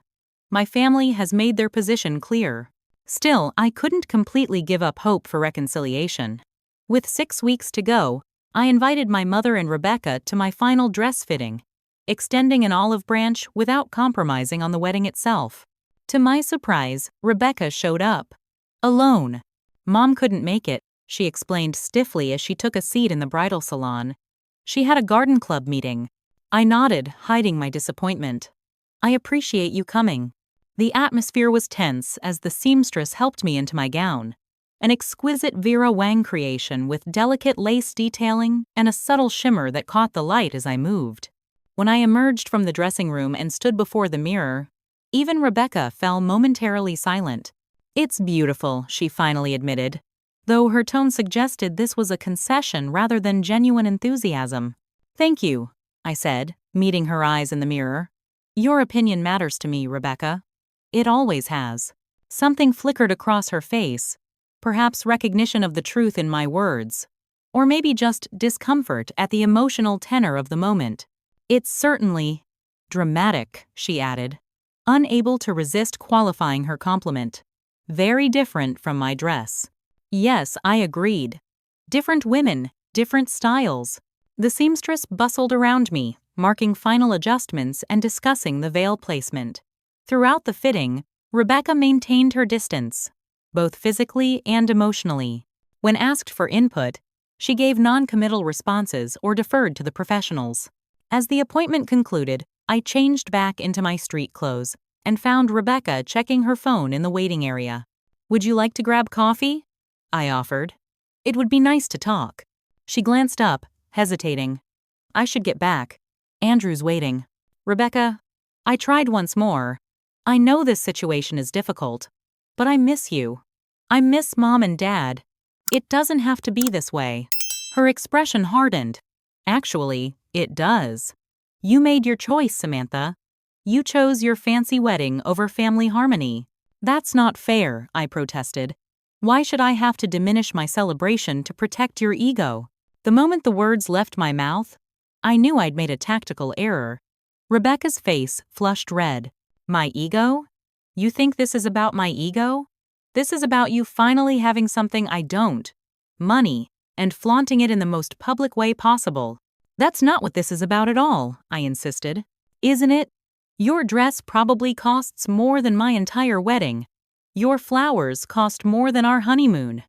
My family has made their position clear." Still, I couldn't completely give up hope for reconciliation. With 6 weeks to go, I invited my mother and Rebecca to my final dress fitting, extending an olive branch without compromising on the wedding itself. To my surprise, Rebecca showed up. Alone. "Mom couldn't make it," she explained stiffly as she took a seat in the bridal salon. "She had a garden club meeting." I nodded, hiding my disappointment. "I appreciate you coming." The atmosphere was tense as the seamstress helped me into my gown, an exquisite Vera Wang creation with delicate lace detailing and a subtle shimmer that caught the light as I moved. When I emerged from the dressing room and stood before the mirror, even Rebecca fell momentarily silent. "It's beautiful," she finally admitted, though her tone suggested this was a concession rather than genuine enthusiasm. "Thank you," I said, meeting her eyes in the mirror. "Your opinion matters to me, Rebecca. It always has." Something flickered across her face, perhaps recognition of the truth in my words, or maybe just discomfort at the emotional tenor of the moment. "It's certainly dramatic," she added, unable to resist qualifying her compliment. "Very different from my dress." Yes, I agreed. Different women, different styles. The seamstress bustled around me, marking final adjustments and discussing the veil placement. Throughout the fitting, Rebecca maintained her distance, both physically and emotionally. When asked for input, she gave non-committal responses or deferred to the professionals. As the appointment concluded, I changed back into my street clothes and found Rebecca checking her phone in the waiting area. "Would you like to grab coffee?" I offered. "It would be nice to talk." She glanced up, hesitating. "I should get back. Andrew's waiting." "Rebecca," I tried once more. "I know this situation is difficult, but I miss you. I miss Mom and Dad. It doesn't have to be this way." Her expression hardened. "Actually, it does. You made your choice, Samantha. You chose your fancy wedding over family harmony. That's not fair, I protested. Why should I have to diminish my celebration to protect your ego? The moment the words left my mouth, I knew I'd made a tactical error. Rebecca's face flushed red. My ego? You think this is about my ego? This is about you finally having something I don't. Money, and flaunting it in the most public way possible. That's not what this is about at all, I insisted. Isn't it? Your dress probably costs more than my entire wedding. Your flowers cost more than our honeymoon.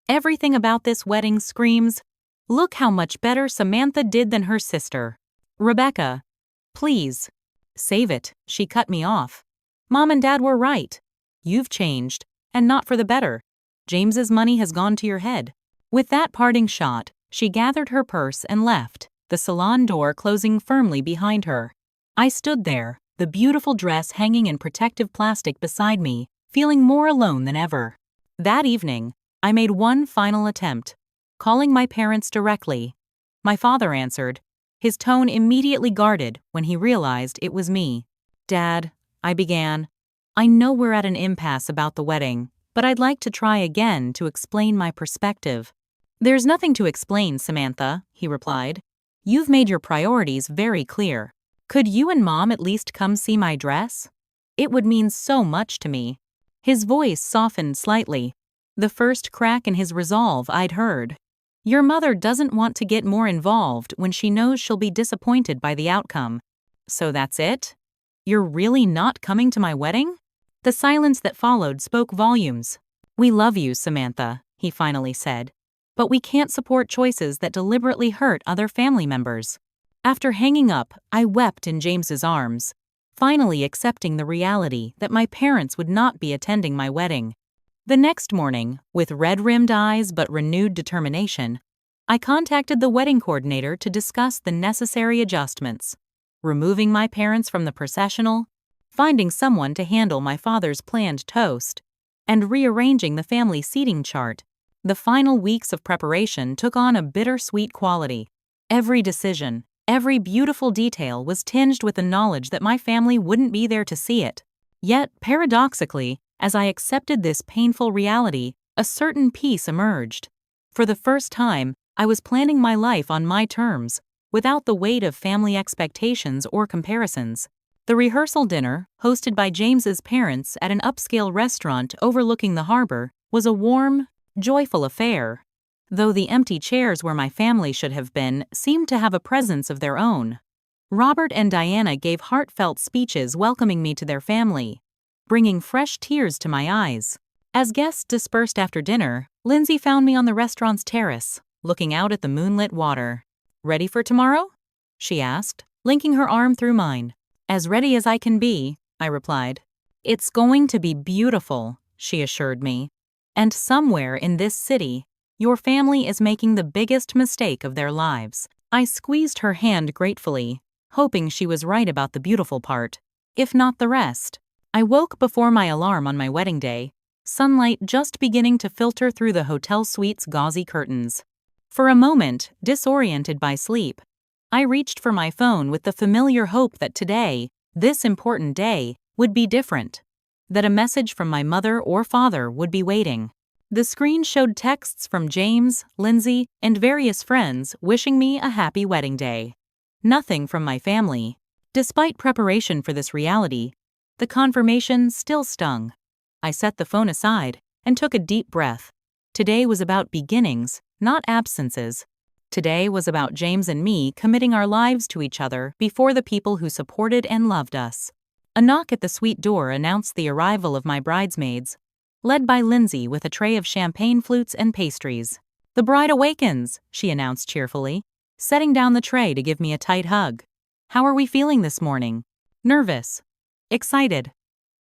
Everything about this wedding screams, look how much better Samantha did than her sister. Rebecca, please. Save it, she cut me off. Mom and Dad were right. You've changed, and not for the better. James's money has gone to your head. With that parting shot, she gathered her purse and left, the salon door closing firmly behind her. I stood there, the beautiful dress hanging in protective plastic beside me, feeling more alone than ever. That evening, I made one final attempt, calling my parents directly. My father answered, his tone immediately guarded when he realized it was me. Dad, I began, I know we're at an impasse about the wedding, but I'd like to try again to explain my perspective. There's nothing to explain, Samantha, he replied. You've made your priorities very clear. Could you and Mom at least come see my dress? It would mean so much to me. His voice softened slightly, the first crack in his resolve I'd heard. Your mother doesn't want to get more involved when she knows she'll be disappointed by the outcome. So that's it? You're really not coming to my wedding? The silence that followed spoke volumes. We love you, Samantha, he finally said. But we can't support choices that deliberately hurt other family members. After hanging up, I wept in James's arms, finally accepting the reality that my parents would not be attending my wedding. The next morning, with red-rimmed eyes but renewed determination, I contacted the wedding coordinator to discuss the necessary adjustments, removing my parents from the processional, finding someone to handle my father's planned toast, and rearranging the family seating chart. The final weeks of preparation took on a bittersweet quality. Every decision, every beautiful detail was tinged with the knowledge that my family wouldn't be there to see it. Yet, paradoxically, as I accepted this painful reality, a certain peace emerged. For the first time, I was planning my life on my terms, without the weight of family expectations or comparisons. The rehearsal dinner, hosted by James's parents at an upscale restaurant overlooking the harbor, was a warm, joyful affair, though the empty chairs where my family should have been seemed to have a presence of their own. Robert and Diana gave heartfelt speeches welcoming me to their family, bringing fresh tears to my eyes. As guests dispersed after dinner, Lindsay found me on the restaurant's terrace, looking out at the moonlit water. Ready for tomorrow? She asked, linking her arm through mine. As ready as I can be, I replied. It's going to be beautiful, she assured me. And somewhere in this city, your family is making the biggest mistake of their lives. I squeezed her hand gratefully, hoping she was right about the beautiful part, if not the rest. I woke before my alarm on my wedding day, sunlight just beginning to filter through the hotel suite's gauzy curtains. For a moment, disoriented by sleep, I reached for my phone with the familiar hope that today, this important day, would be different, that a message from my mother or father would be waiting. The screen showed texts from James, Lindsay, and various friends wishing me a happy wedding day. Nothing from my family. Despite preparation for this reality, the confirmation still stung. I set the phone aside and took a deep breath. Today was about beginnings, not absences. Today was about James and me committing our lives to each other before the people who supported and loved us. A knock at the suite door announced the arrival of my bridesmaids, led by Lindsay with a tray of champagne flutes and pastries. The bride awakens, she announced cheerfully, setting down the tray to give me a tight hug. How are we feeling this morning? Nervous. Excited.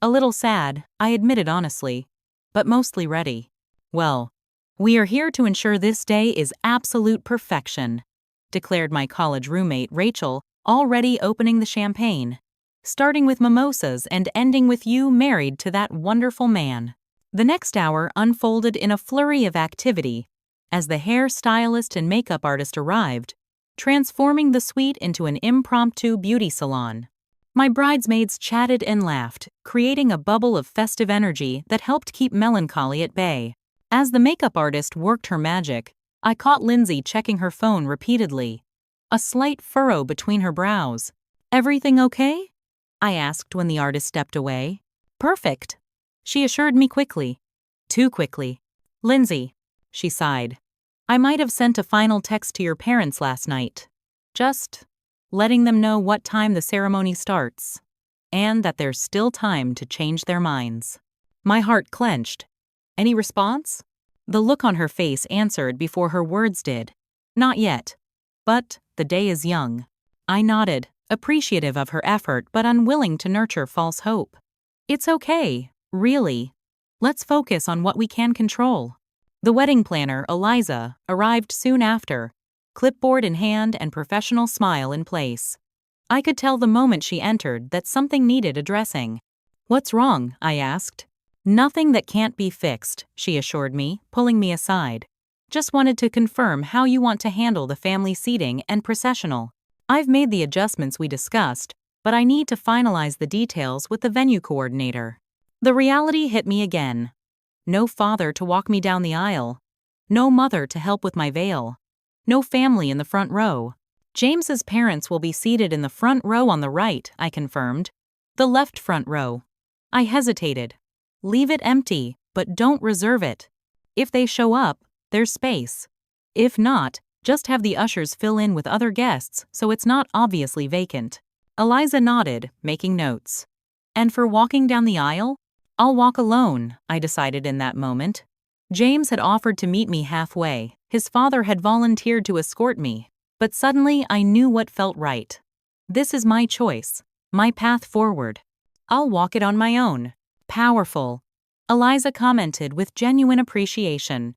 A little sad, I admitted honestly, but mostly ready. Well, we are here to ensure this day is absolute perfection, declared my college roommate Rachel, already opening the champagne. Starting with mimosas and ending with you married to that wonderful man. The next hour unfolded in a flurry of activity as the hair stylist and makeup artist arrived, transforming the suite into an impromptu beauty salon. My bridesmaids chatted and laughed, creating a bubble of festive energy that helped keep melancholy at bay. As the makeup artist worked her magic, I caught Lindsay checking her phone repeatedly. A slight furrow between her brows. "Everything okay?" I asked when the artist stepped away. "Perfect," she assured me quickly. Too quickly. "Lindsay," she sighed, "I might have sent a final text to your parents last night. Just letting them know what time the ceremony starts, and that there's still time to change their minds." My heart clenched. "Any response?" The look on her face answered before her words did. "Not yet. But the day is young." I nodded, appreciative of her effort but unwilling to nurture false hope. "It's okay, really. Let's focus on what we can control." The wedding planner, Eliza, arrived soon after, clipboard in hand and professional smile in place. I could tell the moment she entered that something needed addressing. "What's wrong?" I asked. "Nothing that can't be fixed," she assured me, pulling me aside. "Just wanted to confirm how you want to handle the family seating and processional. I've made the adjustments we discussed, but I need to finalize the details with the venue coordinator." The reality hit me again. No father to walk me down the aisle. No mother to help with my veil. No family in the front row. "James's parents will be seated in the front row on the right," I confirmed. "The left front row." I hesitated. "Leave it empty, but don't reserve it. If they show up, there's space. If not, just have the ushers fill in with other guests so it's not obviously vacant." Eliza nodded, making notes. "And for walking down the aisle? I'll walk alone," I decided in that moment. James had offered to meet me halfway. His father had volunteered to escort me. But suddenly I knew what felt right. This is my choice, my path forward. I'll walk it on my own. "Powerful," Eliza commented with genuine appreciation.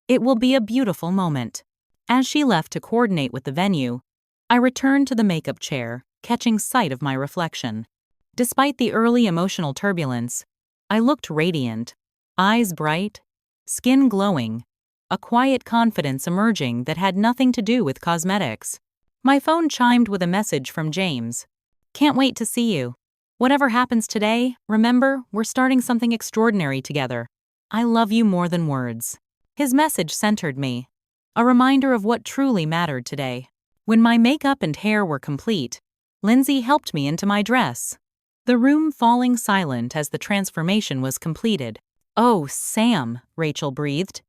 "It will be a beautiful moment." As she left to coordinate with the venue, I returned to the makeup chair, catching sight of my reflection. Despite the early emotional turbulence, I looked radiant, eyes bright, skin glowing, a quiet confidence emerging that had nothing to do with cosmetics. My phone chimed with a message from James. "Can't wait to see you. Whatever happens today, remember, we're starting something extraordinary together. I love you more than words." His message centered me, a reminder of what truly mattered today. When my makeup and hair were complete, Lindsay helped me into my dress, the room falling silent as the transformation was completed. "Oh, Sam," Rachel breathed.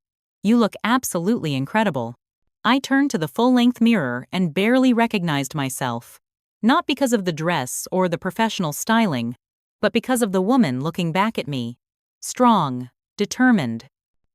"You look absolutely incredible." I turned to the full-length mirror and barely recognized myself. Not because of the dress or the professional styling, but because of the woman looking back at me. Strong, determined,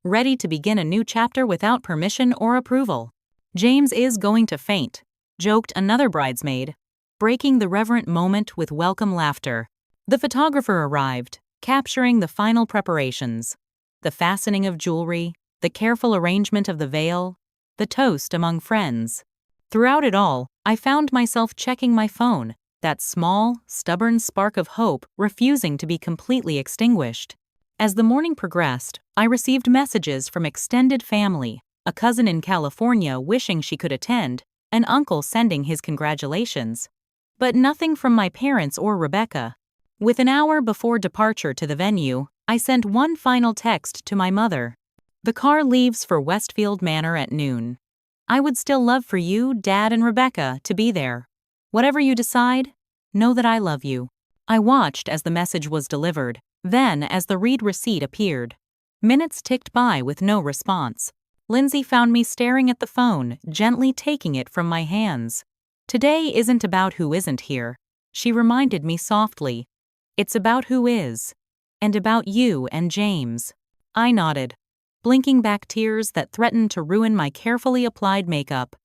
ready to begin a new chapter without permission or approval. "James is going to faint," joked another bridesmaid, breaking the reverent moment with welcome laughter. The photographer arrived, capturing the final preparations. The fastening of jewelry, the careful arrangement of the veil, the toast among friends. Throughout it all, I found myself checking my phone, that small, stubborn spark of hope refusing to be completely extinguished. As the morning progressed, I received messages from extended family, a cousin in California wishing she could attend, an uncle sending his congratulations. But nothing from my parents or Rebecca. With an hour before departure to the venue, I sent one final text to my mother. "The car leaves for Westfield Manor at noon. I would still love for you, Dad, and Rebecca to be there. Whatever you decide, know that I love you." I watched as the message was delivered, then as the read receipt appeared. Minutes ticked by with no response. Lindsay found me staring at the phone, gently taking it from my hands. "Today isn't about who isn't here," she reminded me softly. "It's about who is. And about you and James." I nodded, blinking back tears that threatened to ruin my carefully applied makeup.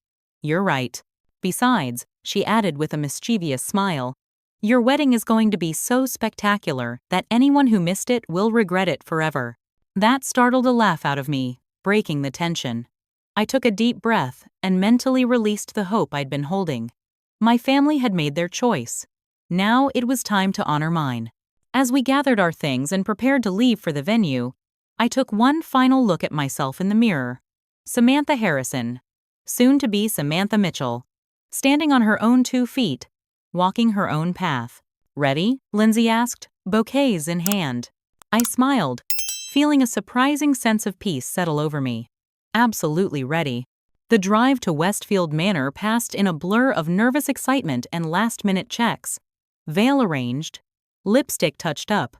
"You're right. Besides," she added with a mischievous smile, "your wedding is going to be so spectacular that anyone who missed it will regret it forever." That startled a laugh out of me, breaking the tension. I took a deep breath and mentally released the hope I'd been holding. My family had made their choice. Now it was time to honor mine. As we gathered our things and prepared to leave for the venue, I took one final look at myself in the mirror. Samantha Harrison, soon to be Samantha Mitchell, standing on her own 2 feet, walking her own path. "Ready?" Lindsay asked, bouquets in hand. I smiled, feeling a surprising sense of peace settle over me. Absolutely ready. The drive to Westfield Manor passed in a blur of nervous excitement and last-minute checks. Veil arranged, lipstick touched up,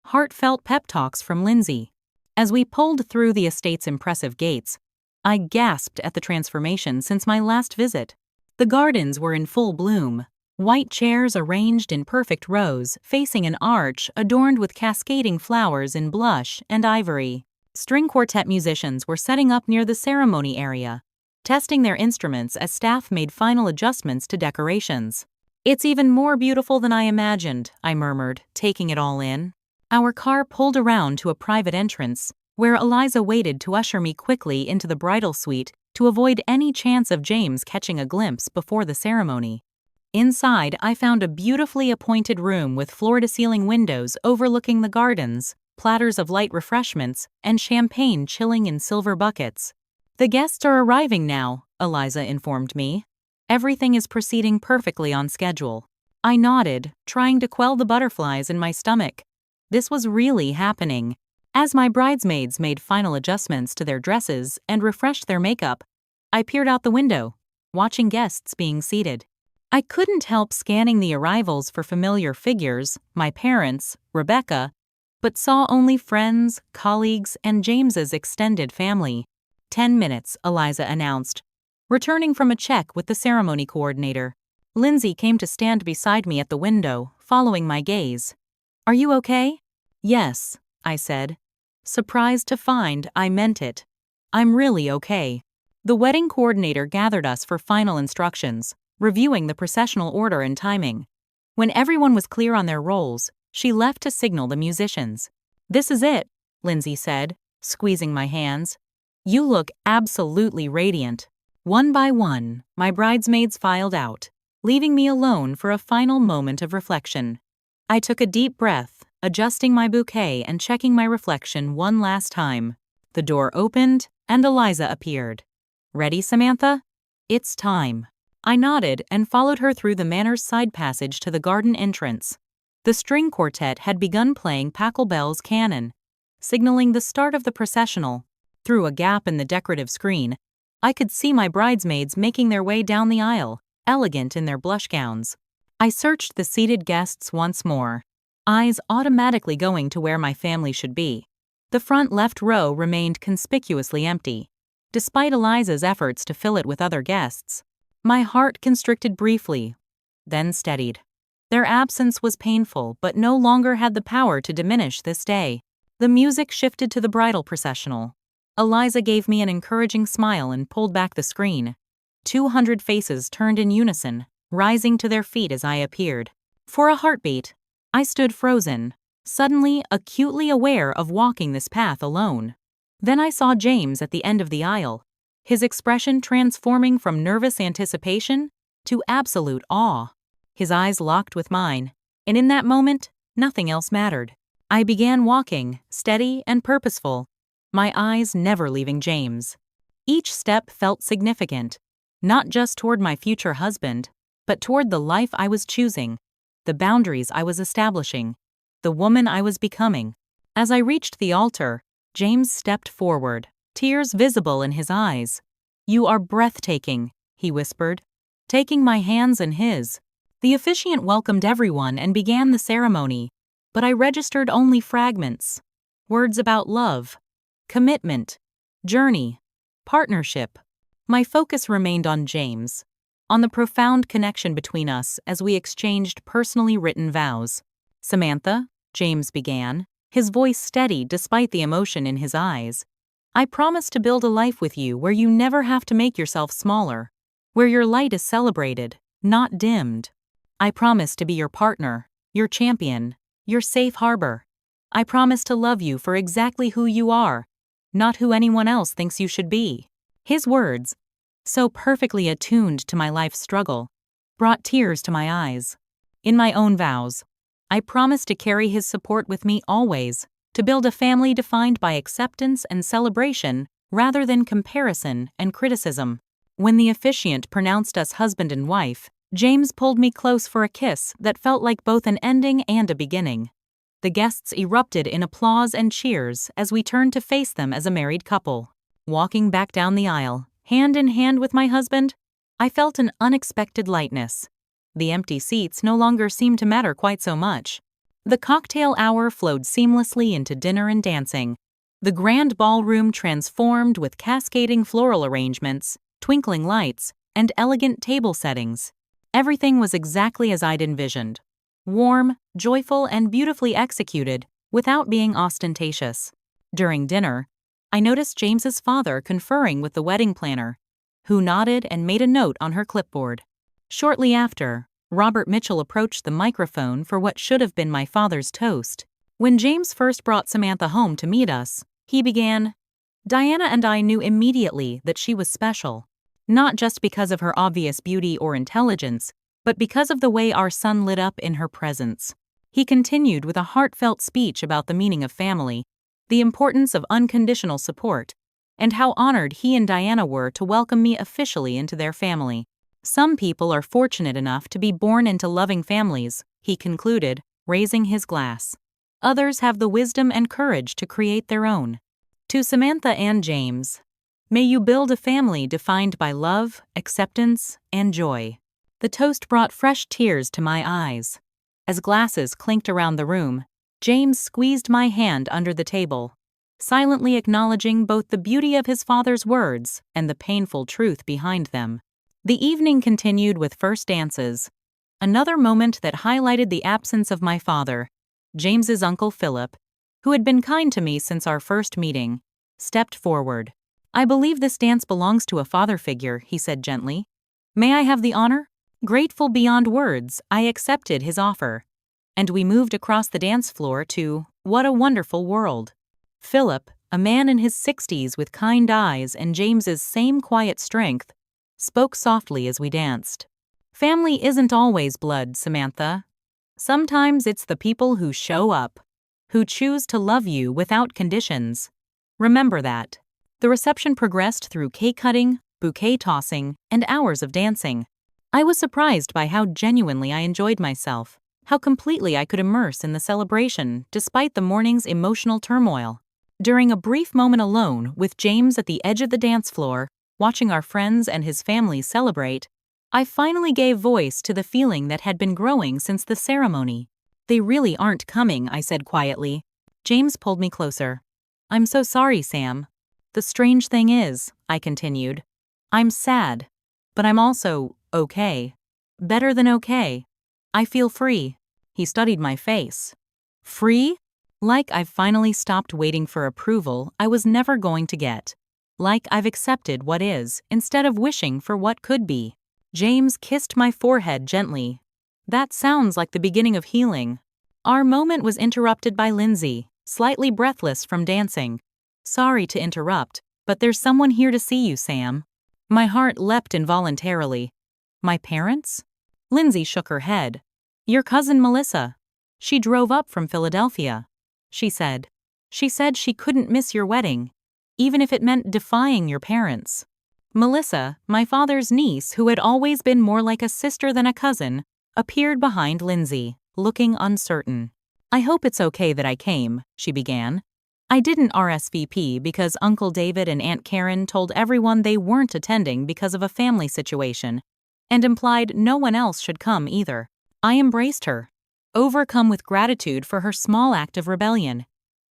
heartfelt pep talks from Lindsay. As we pulled through the estate's impressive gates, I gasped at the transformation since my last visit. The gardens were in full bloom. White chairs arranged in perfect rows, facing an arch adorned with cascading flowers in blush and ivory. String quartet musicians were setting up near the ceremony area, testing their instruments as staff made final adjustments to decorations. "It's even more beautiful than I imagined," I murmured, taking it all in. Our car pulled around to a private entrance, where Eliza waited to usher me quickly into the bridal suite to avoid any chance of James catching a glimpse before the ceremony. Inside, I found a beautifully appointed room with floor-to-ceiling windows overlooking the gardens, platters of light refreshments, and champagne chilling in silver buckets. "The guests are arriving now," Eliza informed me. "Everything is proceeding perfectly on schedule." I nodded, trying to quell the butterflies in my stomach. This was really happening. As my bridesmaids made final adjustments to their dresses and refreshed their makeup, I peered out the window, watching guests being seated. I couldn't help scanning the arrivals for familiar figures, my parents, Rebecca, but saw only friends, colleagues, and James's extended family. 10 minutes, Eliza announced, returning from a check with the ceremony coordinator. Lindsay came to stand beside me at the window, following my gaze. "Are you okay?" "Yes," I said, surprised to find I meant it. "I'm really okay." The wedding coordinator gathered us for final instructions, reviewing the processional order and timing. When everyone was clear on their roles, she left to signal the musicians. "This is it," Lindsay said, squeezing my hands. "You look absolutely radiant." One by one, my bridesmaids filed out, leaving me alone for a final moment of reflection. I took a deep breath, adjusting my bouquet and checking my reflection one last time. The door opened, and Eliza appeared. "Ready, Samantha?" "It's time." I nodded and followed her through the manor's side passage to the garden entrance. The string quartet had begun playing Pachelbel's Canon, signaling the start of the processional. Through a gap in the decorative screen, I could see my bridesmaids making their way down the aisle, elegant in their blush gowns. I searched the seated guests once more, eyes automatically going to where my family should be. The front left row remained conspicuously empty, despite Eliza's efforts to fill it with other guests. My heart constricted briefly, then steadied. Their absence was painful, but no longer had the power to diminish this day. The music shifted to the bridal processional. Eliza gave me an encouraging smile and pulled back the screen. 200 faces turned in unison, rising to their feet as I appeared. For a heartbeat, I stood frozen, suddenly acutely aware of walking this path alone. Then I saw James at the end of the aisle, his expression transforming from nervous anticipation to absolute awe. His eyes locked with mine, and in that moment, nothing else mattered. I began walking, steady and purposeful, my eyes never leaving James. Each step felt significant, not just toward my future husband, but toward the life I was choosing, the boundaries I was establishing, the woman I was becoming. As I reached the altar, James stepped forward, tears visible in his eyes. "You are breathtaking," he whispered, taking my hands in his. The officiant welcomed everyone and began the ceremony, but I registered only fragments. Words about love, commitment, journey, partnership. My focus remained on James, on the profound connection between us as we exchanged personally written vows. "Samantha," James began, his voice steady despite the emotion in his eyes, "I promise to build a life with you where you never have to make yourself smaller, where your light is celebrated, not dimmed. I promise to be your partner, your champion, your safe harbor. I promise to love you for exactly who you are, not who anyone else thinks you should be." His words, so perfectly attuned to my life's struggle, brought tears to my eyes. In my own vows, I promised to carry his support with me always, to build a family defined by acceptance and celebration rather than comparison and criticism. When the officiant pronounced us husband and wife, James pulled me close for a kiss that felt like both an ending and a beginning. The guests erupted in applause and cheers as we turned to face them as a married couple. Walking back down the aisle, hand in hand with my husband, I felt an unexpected lightness. The empty seats no longer seemed to matter quite so much. The cocktail hour flowed seamlessly into dinner and dancing. The grand ballroom transformed with cascading floral arrangements, twinkling lights, and elegant table settings. Everything was exactly as I'd envisioned. Warm, joyful, and beautifully executed, without being ostentatious. During dinner, I noticed James's father conferring with the wedding planner, who nodded and made a note on her clipboard. Shortly after, Robert Mitchell approached the microphone for what should have been my father's toast. When James first brought Samantha home to meet us, he began, "Diana and I knew immediately that she was special, not just because of her obvious beauty or intelligence, but because of the way our son lit up in her presence." He continued with a heartfelt speech about the meaning of family, the importance of unconditional support, and how honored he and Diana were to welcome me officially into their family. "Some people are fortunate enough to be born into loving families," he concluded, raising his glass. "Others have the wisdom and courage to create their own. To Samantha and James, may you build a family defined by love, acceptance, and joy." The toast brought fresh tears to my eyes. As glasses clinked around the room, James squeezed my hand under the table, silently acknowledging both the beauty of his father's words and the painful truth behind them. The evening continued with first dances. Another moment that highlighted the absence of my father, James's uncle Philip, who had been kind to me since our first meeting, stepped forward. "I believe this dance belongs to a father figure," he said gently. "May I have the honor?" Grateful beyond words, I accepted his offer, and we moved across the dance floor to What a Wonderful World. Philip, a man in his 60s with kind eyes and James's same quiet strength, spoke softly as we danced. "Family isn't always blood, Samantha. Sometimes it's the people who show up, who choose to love you without conditions. Remember that." The reception progressed through cake cutting, bouquet tossing, and hours of dancing. I was surprised by how genuinely I enjoyed myself, how completely I could immerse in the celebration despite the morning's emotional turmoil. During a brief moment alone with James at the edge of the dance floor, watching our friends and his family celebrate, I finally gave voice to the feeling that had been growing since the ceremony. "They really aren't coming," I said quietly. James pulled me closer. "I'm so sorry, Sam. The strange thing is," I continued, "I'm sad, but I'm also okay. Better than okay. I feel free." He studied my face. "Free?" Like I've finally stopped waiting for approval I was never going to get. Like I've accepted what is instead of wishing for what could be. James kissed my forehead gently. "That sounds like the beginning of healing." Our moment was interrupted by Lindsay, slightly breathless from dancing. "Sorry to interrupt, but there's someone here to see you, Sam." My heart leapt involuntarily. "My parents?" Lindsay shook her head. "Your cousin Melissa. She drove up from Philadelphia," she said. "She said she couldn't miss your wedding, even if it meant defying your parents." Melissa, my father's niece, who had always been more like a sister than a cousin, appeared behind Lindsay, looking uncertain. "I hope it's okay that I came," she began. "I didn't RSVP because Uncle David and Aunt Karen told everyone they weren't attending because of a family situation, and implied no one else should come either." I embraced her, overcome with gratitude for her small act of rebellion.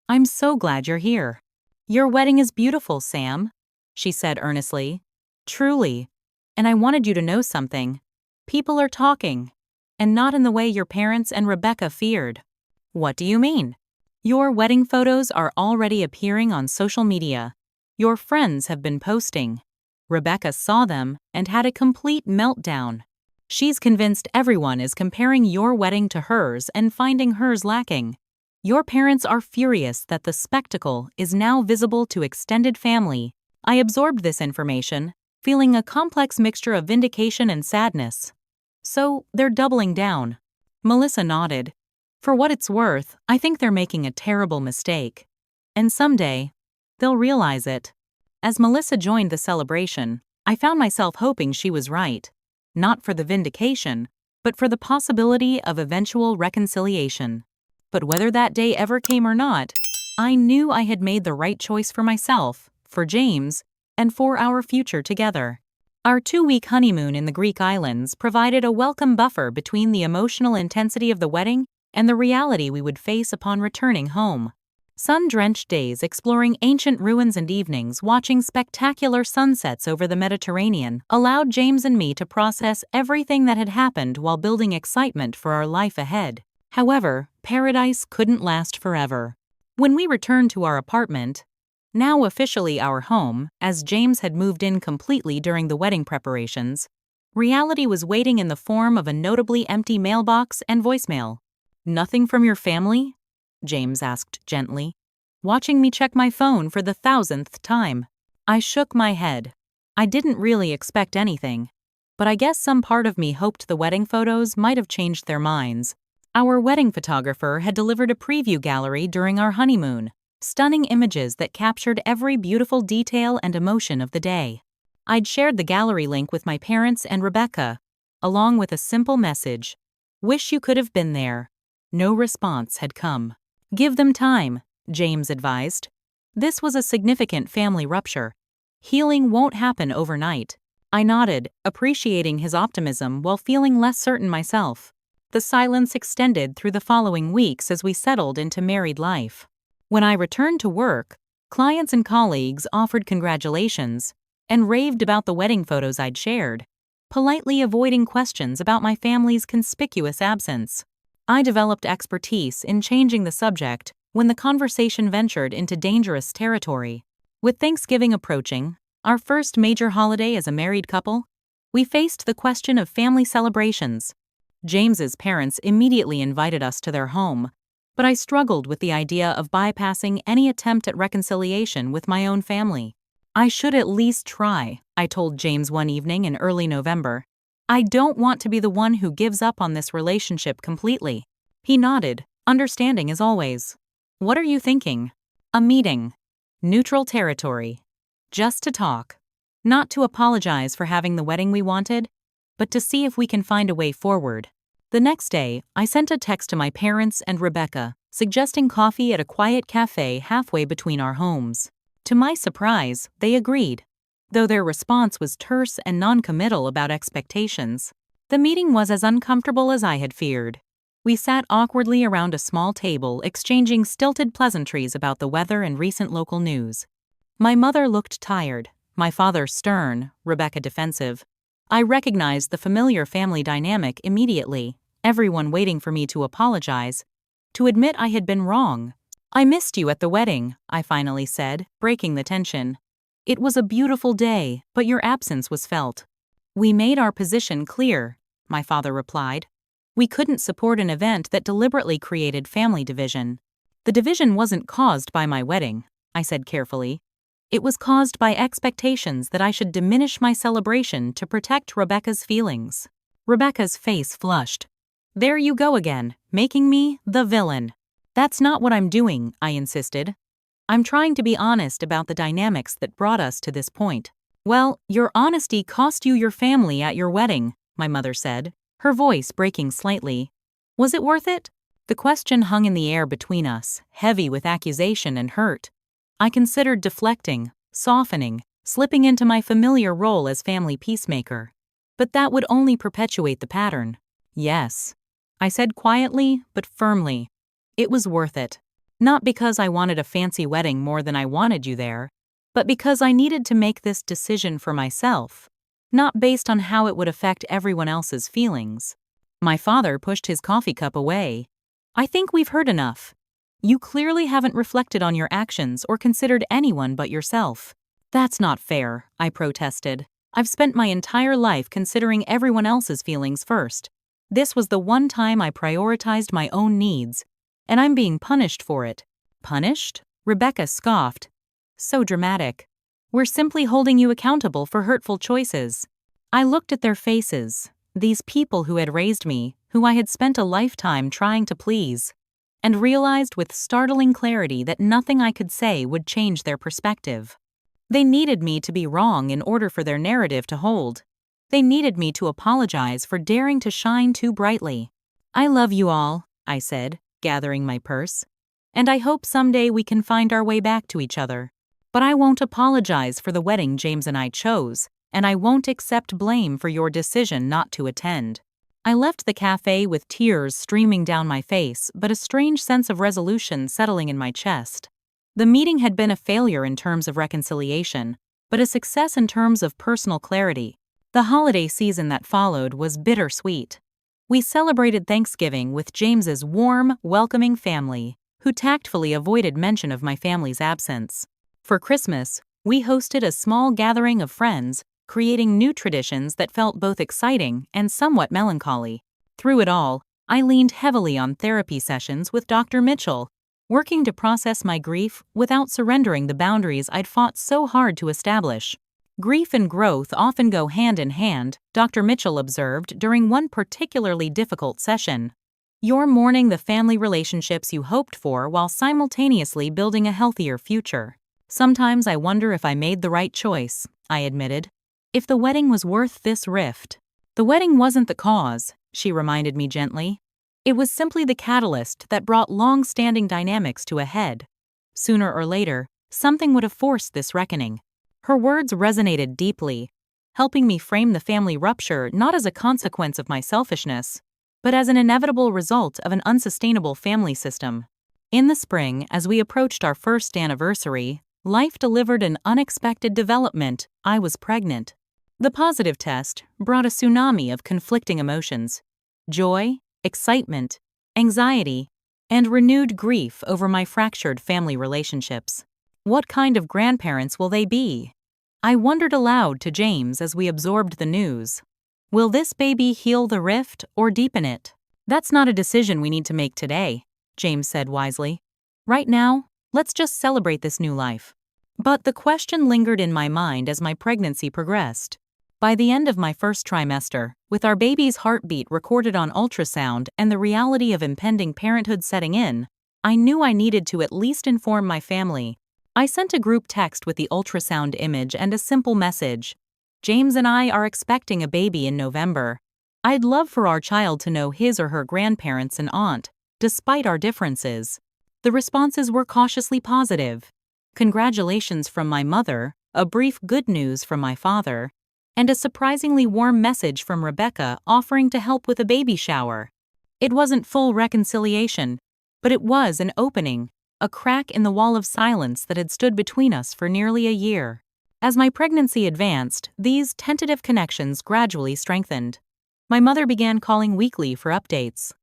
"I'm so glad you're here." "Your wedding is beautiful, Sam," she said earnestly. "Truly. And I wanted you to know something. People are talking, and not in the way your parents and Rebecca feared." "What do you mean?" "Your wedding photos are already appearing on social media. Your friends have been posting. Rebecca saw them and had a complete meltdown. She's convinced everyone is comparing your wedding to hers and finding hers lacking. Your parents are furious that the spectacle is now visible to extended family." I absorbed this information, feeling a complex mixture of vindication and sadness. "So, they're doubling down." Melissa nodded. "For what it's worth, I think they're making a terrible mistake. And someday, they'll realize it." As Melissa joined the celebration, I found myself hoping she was right. not for the vindication, but for the possibility of eventual reconciliation. But whether that day ever came or not, I knew I had made the right choice for myself, for James, and for our future together. Our 2-week honeymoon in the Greek islands provided a welcome buffer between the emotional intensity of the wedding and the reality we would face upon returning home. Sun-drenched days exploring ancient ruins and evenings watching spectacular sunsets over the Mediterranean allowed James and me to process everything that had happened while building excitement for our life ahead. However, paradise couldn't last forever. When we returned to our apartment, now officially our home, as James had moved in completely during the wedding preparations, reality was waiting in the form of a notably empty mailbox and voicemail. "Nothing from your family?" James asked gently, watching me check my phone for the 1,000th time. I shook my head. I didn't really expect anything, but I guess some part of me hoped the wedding photos might have changed their minds. Our wedding photographer had delivered a preview gallery during our honeymoon, stunning images that captured every beautiful detail and emotion of the day. I'd shared the gallery link with my parents and Rebecca, along with a simple message: "Wish you could have been there." No response had come. "Give them time," James advised. This was a significant family rupture. Healing won't happen overnight. I nodded, appreciating his optimism while feeling less certain myself. The silence extended through the following weeks as we settled into married life. When I returned to work, clients and colleagues offered congratulations and raved about the wedding photos I'd shared, politely avoiding questions about my family's conspicuous absence. I developed expertise in changing the subject when the conversation ventured into dangerous territory. With Thanksgiving approaching, our first major holiday as a married couple, we faced the question of family celebrations. James's parents immediately invited us to their home, but I struggled with the idea of bypassing any attempt at reconciliation with my own family. "I should at least try," I told James one evening in early November. "I don't want to be the one who gives up on this relationship completely." He nodded, understanding as always. "What are you thinking?" "A meeting. Neutral territory. Just to talk. Not to apologize for having the wedding we wanted, but to see if we can find a way forward." The next day, I sent a text to my parents and Rebecca, suggesting coffee at a quiet cafe halfway between our homes. To my surprise, they agreed, though their response was terse and non-committal about expectations. The meeting was as uncomfortable as I had feared. We sat awkwardly around a small table, exchanging stilted pleasantries about the weather and recent local news. My mother looked tired, my father stern, Rebecca defensive. I recognized the familiar family dynamic immediately, everyone waiting for me to apologize, to admit I had been wrong. "I missed you at the wedding," I finally said, breaking the tension. "It was a beautiful day, but your absence was felt." "We made our position clear," my father replied. "We couldn't support an event that deliberately created family division." "The division wasn't caused by my wedding," I said carefully. "It was caused by expectations that I should diminish my celebration to protect Rebecca's feelings." Rebecca's face flushed. "There you go again, making me the villain." "That's not what I'm doing," I insisted. "I'm trying to be honest about the dynamics that brought us to this point." "Well, your honesty cost you your family at your wedding," my mother said, her voice breaking slightly. "Was it worth it?" The question hung in the air between us, heavy with accusation and hurt. I considered deflecting, softening, slipping into my familiar role as family peacemaker. But that would only perpetuate the pattern. "Yes," I said quietly but firmly. "It was worth it. Not because I wanted a fancy wedding more than I wanted you there, but because I needed to make this decision for myself, not based on how it would affect everyone else's feelings." My father pushed his coffee cup away. "I think we've heard enough. You clearly haven't reflected on your actions or considered anyone but yourself." "That's not fair," I protested. "I've spent my entire life considering everyone else's feelings first. This was the one time I prioritized my own needs, and I'm being punished for it." "Punished?" Rebecca scoffed. "So dramatic. We're simply holding you accountable for hurtful choices." I looked at their faces, these people who had raised me, who I had spent a lifetime trying to please, and realized with startling clarity that nothing I could say would change their perspective. They needed me to be wrong in order for their narrative to hold. They needed me to apologize for daring to shine too brightly. "I love you all," I said, gathering my purse. "And I hope someday we can find our way back to each other. But I won't apologize for the wedding James and I chose, and I won't accept blame for your decision not to attend." I left the cafe with tears streaming down my face, but a strange sense of resolution settling in my chest. The meeting had been a failure in terms of reconciliation, but a success in terms of personal clarity. The holiday season that followed was bittersweet. We celebrated Thanksgiving with James's warm, welcoming family, who tactfully avoided mention of my family's absence. For Christmas, we hosted a small gathering of friends, creating new traditions that felt both exciting and somewhat melancholy. Through it all, I leaned heavily on therapy sessions with Dr. Mitchell, working to process my grief without surrendering the boundaries I'd fought so hard to establish. Grief and growth often go hand in hand, Dr. Mitchell observed during one particularly difficult session. "You're mourning the family relationships you hoped for while simultaneously building a healthier future. Sometimes I wonder if I made the right choice," I admitted. "If the wedding was worth this rift." "The wedding wasn't the cause," she reminded me gently. "It was simply the catalyst that brought long-standing dynamics to a head. Sooner or later, something would have forced this reckoning." Her words resonated deeply, helping me frame the family rupture not as a consequence of my selfishness, but as an inevitable result of an unsustainable family system. In the spring, as we approached our first anniversary, life delivered an unexpected development. I was pregnant. The positive test brought a tsunami of conflicting emotions: joy, excitement, anxiety, and renewed grief over my fractured family relationships. What kind of grandparents will they be? I wondered aloud to James as we absorbed the news. Will this baby heal the rift or deepen it? "That's not a decision we need to make today," James said wisely. "Right now, let's just celebrate this new life." But the question lingered in my mind as my pregnancy progressed. By the end of my first trimester, with our baby's heartbeat recorded on ultrasound and the reality of impending parenthood setting in, I knew I needed to at least inform my family. I sent a group text with the ultrasound image and a simple message: "James and I are expecting a baby in November. I'd love for our child to know his or her grandparents and aunt, despite our differences." The responses were cautiously positive. Congratulations from my mother, a brief good news from my father, and a surprisingly warm message from Rebecca offering to help with a baby shower. It wasn't full reconciliation, but it was an opening, a crack in the wall of silence that had stood between us for nearly a year. As my pregnancy advanced, these tentative connections gradually strengthened. My mother began calling weekly for updates.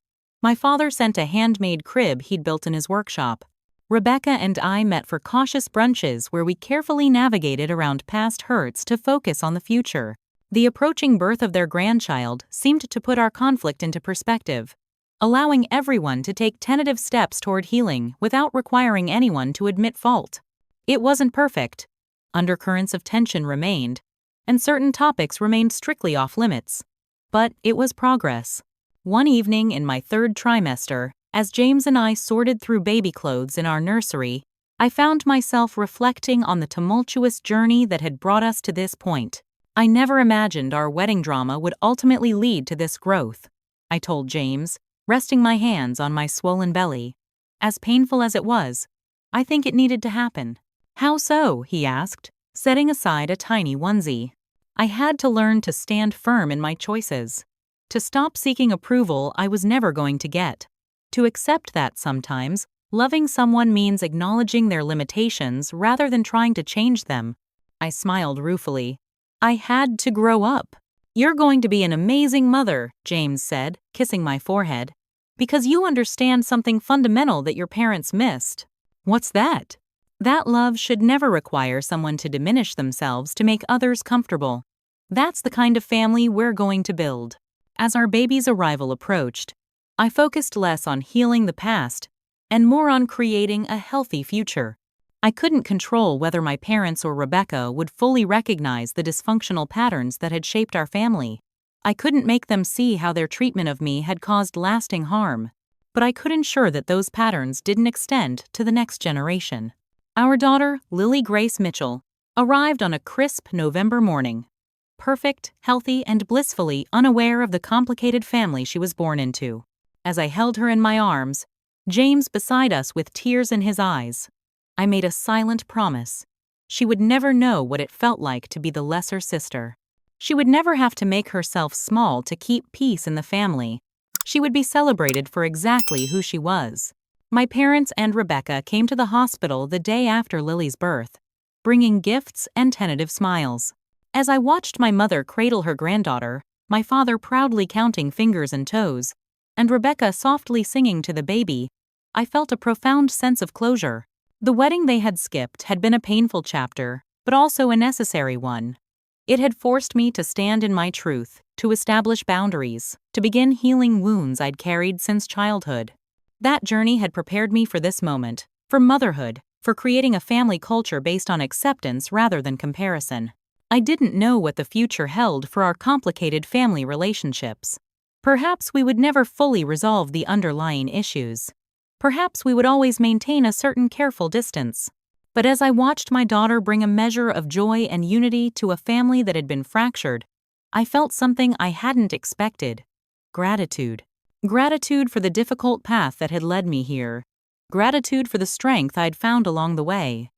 My father sent a handmade crib he'd built in his workshop. Rebecca and I met for cautious brunches where we carefully navigated around past hurts to focus on the future. The approaching birth of their grandchild seemed to put our conflict into perspective, allowing everyone to take tentative steps toward healing without requiring anyone to admit fault. It wasn't perfect. Undercurrents of tension remained, and certain topics remained strictly off-limits. But it was progress. One evening in my third trimester, as James and I sorted through baby clothes in our nursery, I found myself reflecting on the tumultuous journey that had brought us to this point. "I never imagined our wedding drama would ultimately lead to this growth," I told James, resting my hands on my swollen belly. "As painful as it was, I think it needed to happen." "How so?" he asked, setting aside a tiny onesie. I had to learn to stand firm in my choices, to stop seeking approval I was never going to get, to accept that sometimes loving someone means acknowledging their limitations rather than trying to change them. I smiled ruefully. I had to grow up. "You're going to be an amazing mother," James said, kissing my forehead, "because you understand something fundamental that your parents missed." "What's that?" "That love should never require someone to diminish themselves to make others comfortable. That's the kind of family we're going to build." As our baby's arrival approached, I focused less on healing the past and more on creating a healthy future. I couldn't control whether my parents or Rebecca would fully recognize the dysfunctional patterns that had shaped our family. I couldn't make them see how their treatment of me had caused lasting harm, but I could ensure that those patterns didn't extend to the next generation. Our daughter, Lily Grace Mitchell, arrived on a crisp November morning. perfect, healthy, and blissfully unaware of the complicated family she was born into. As I held her in my arms, James beside us with tears in his eyes, I made a silent promise. She would never know what it felt like to be the lesser sister. She would never have to make herself small to keep peace in the family. She would be celebrated for exactly who she was. My parents and Rebecca came to the hospital the day after Lily's birth, bringing gifts and tentative smiles. As I watched my mother cradle her granddaughter, my father proudly counting fingers and toes, and Rebecca softly singing to the baby, I felt a profound sense of closure. The wedding they had skipped had been a painful chapter, but also a necessary one. It had forced me to stand in my truth, to establish boundaries, to begin healing wounds I'd carried since childhood. That journey had prepared me for this moment, for motherhood, for creating a family culture based on acceptance rather than comparison. I didn't know what the future held for our complicated family relationships. Perhaps we would never fully resolve the underlying issues. Perhaps we would always maintain a certain careful distance. But as I watched my daughter bring a measure of joy and unity to a family that had been fractured, I felt something I hadn't expected. Gratitude. Gratitude for the difficult path that had led me here. Gratitude for the strength I'd found along the way.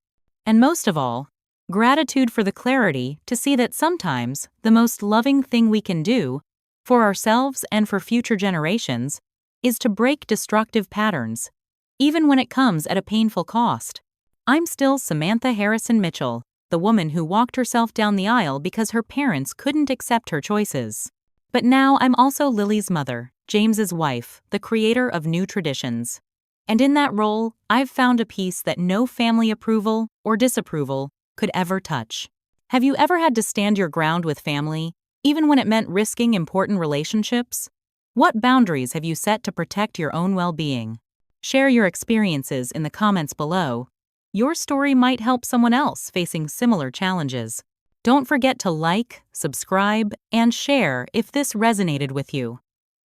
And most of all, gratitude for the clarity to see that sometimes the most loving thing we can do, for ourselves and for future generations, is to break destructive patterns, even when it comes at a painful cost. I'm still Samantha Harrison Mitchell, the woman who walked herself down the aisle because her parents couldn't accept her choices. But now I'm also Lily's mother, James's wife, the creator of new traditions. And in that role, I've found a peace that no family approval or disapproval could ever touch. Have you ever had to stand your ground with family, even when it meant risking important relationships? What boundaries have you set to protect your own well-being? Share your experiences in the comments below. Your story might help someone else facing similar challenges. Don't forget to like, subscribe, and share if this resonated with you.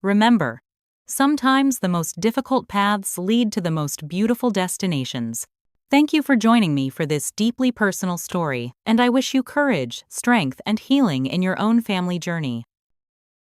Remember, sometimes the most difficult paths lead to the most beautiful destinations. Thank you for joining me for this deeply personal story, and I wish you courage, strength, and healing in your own family journey.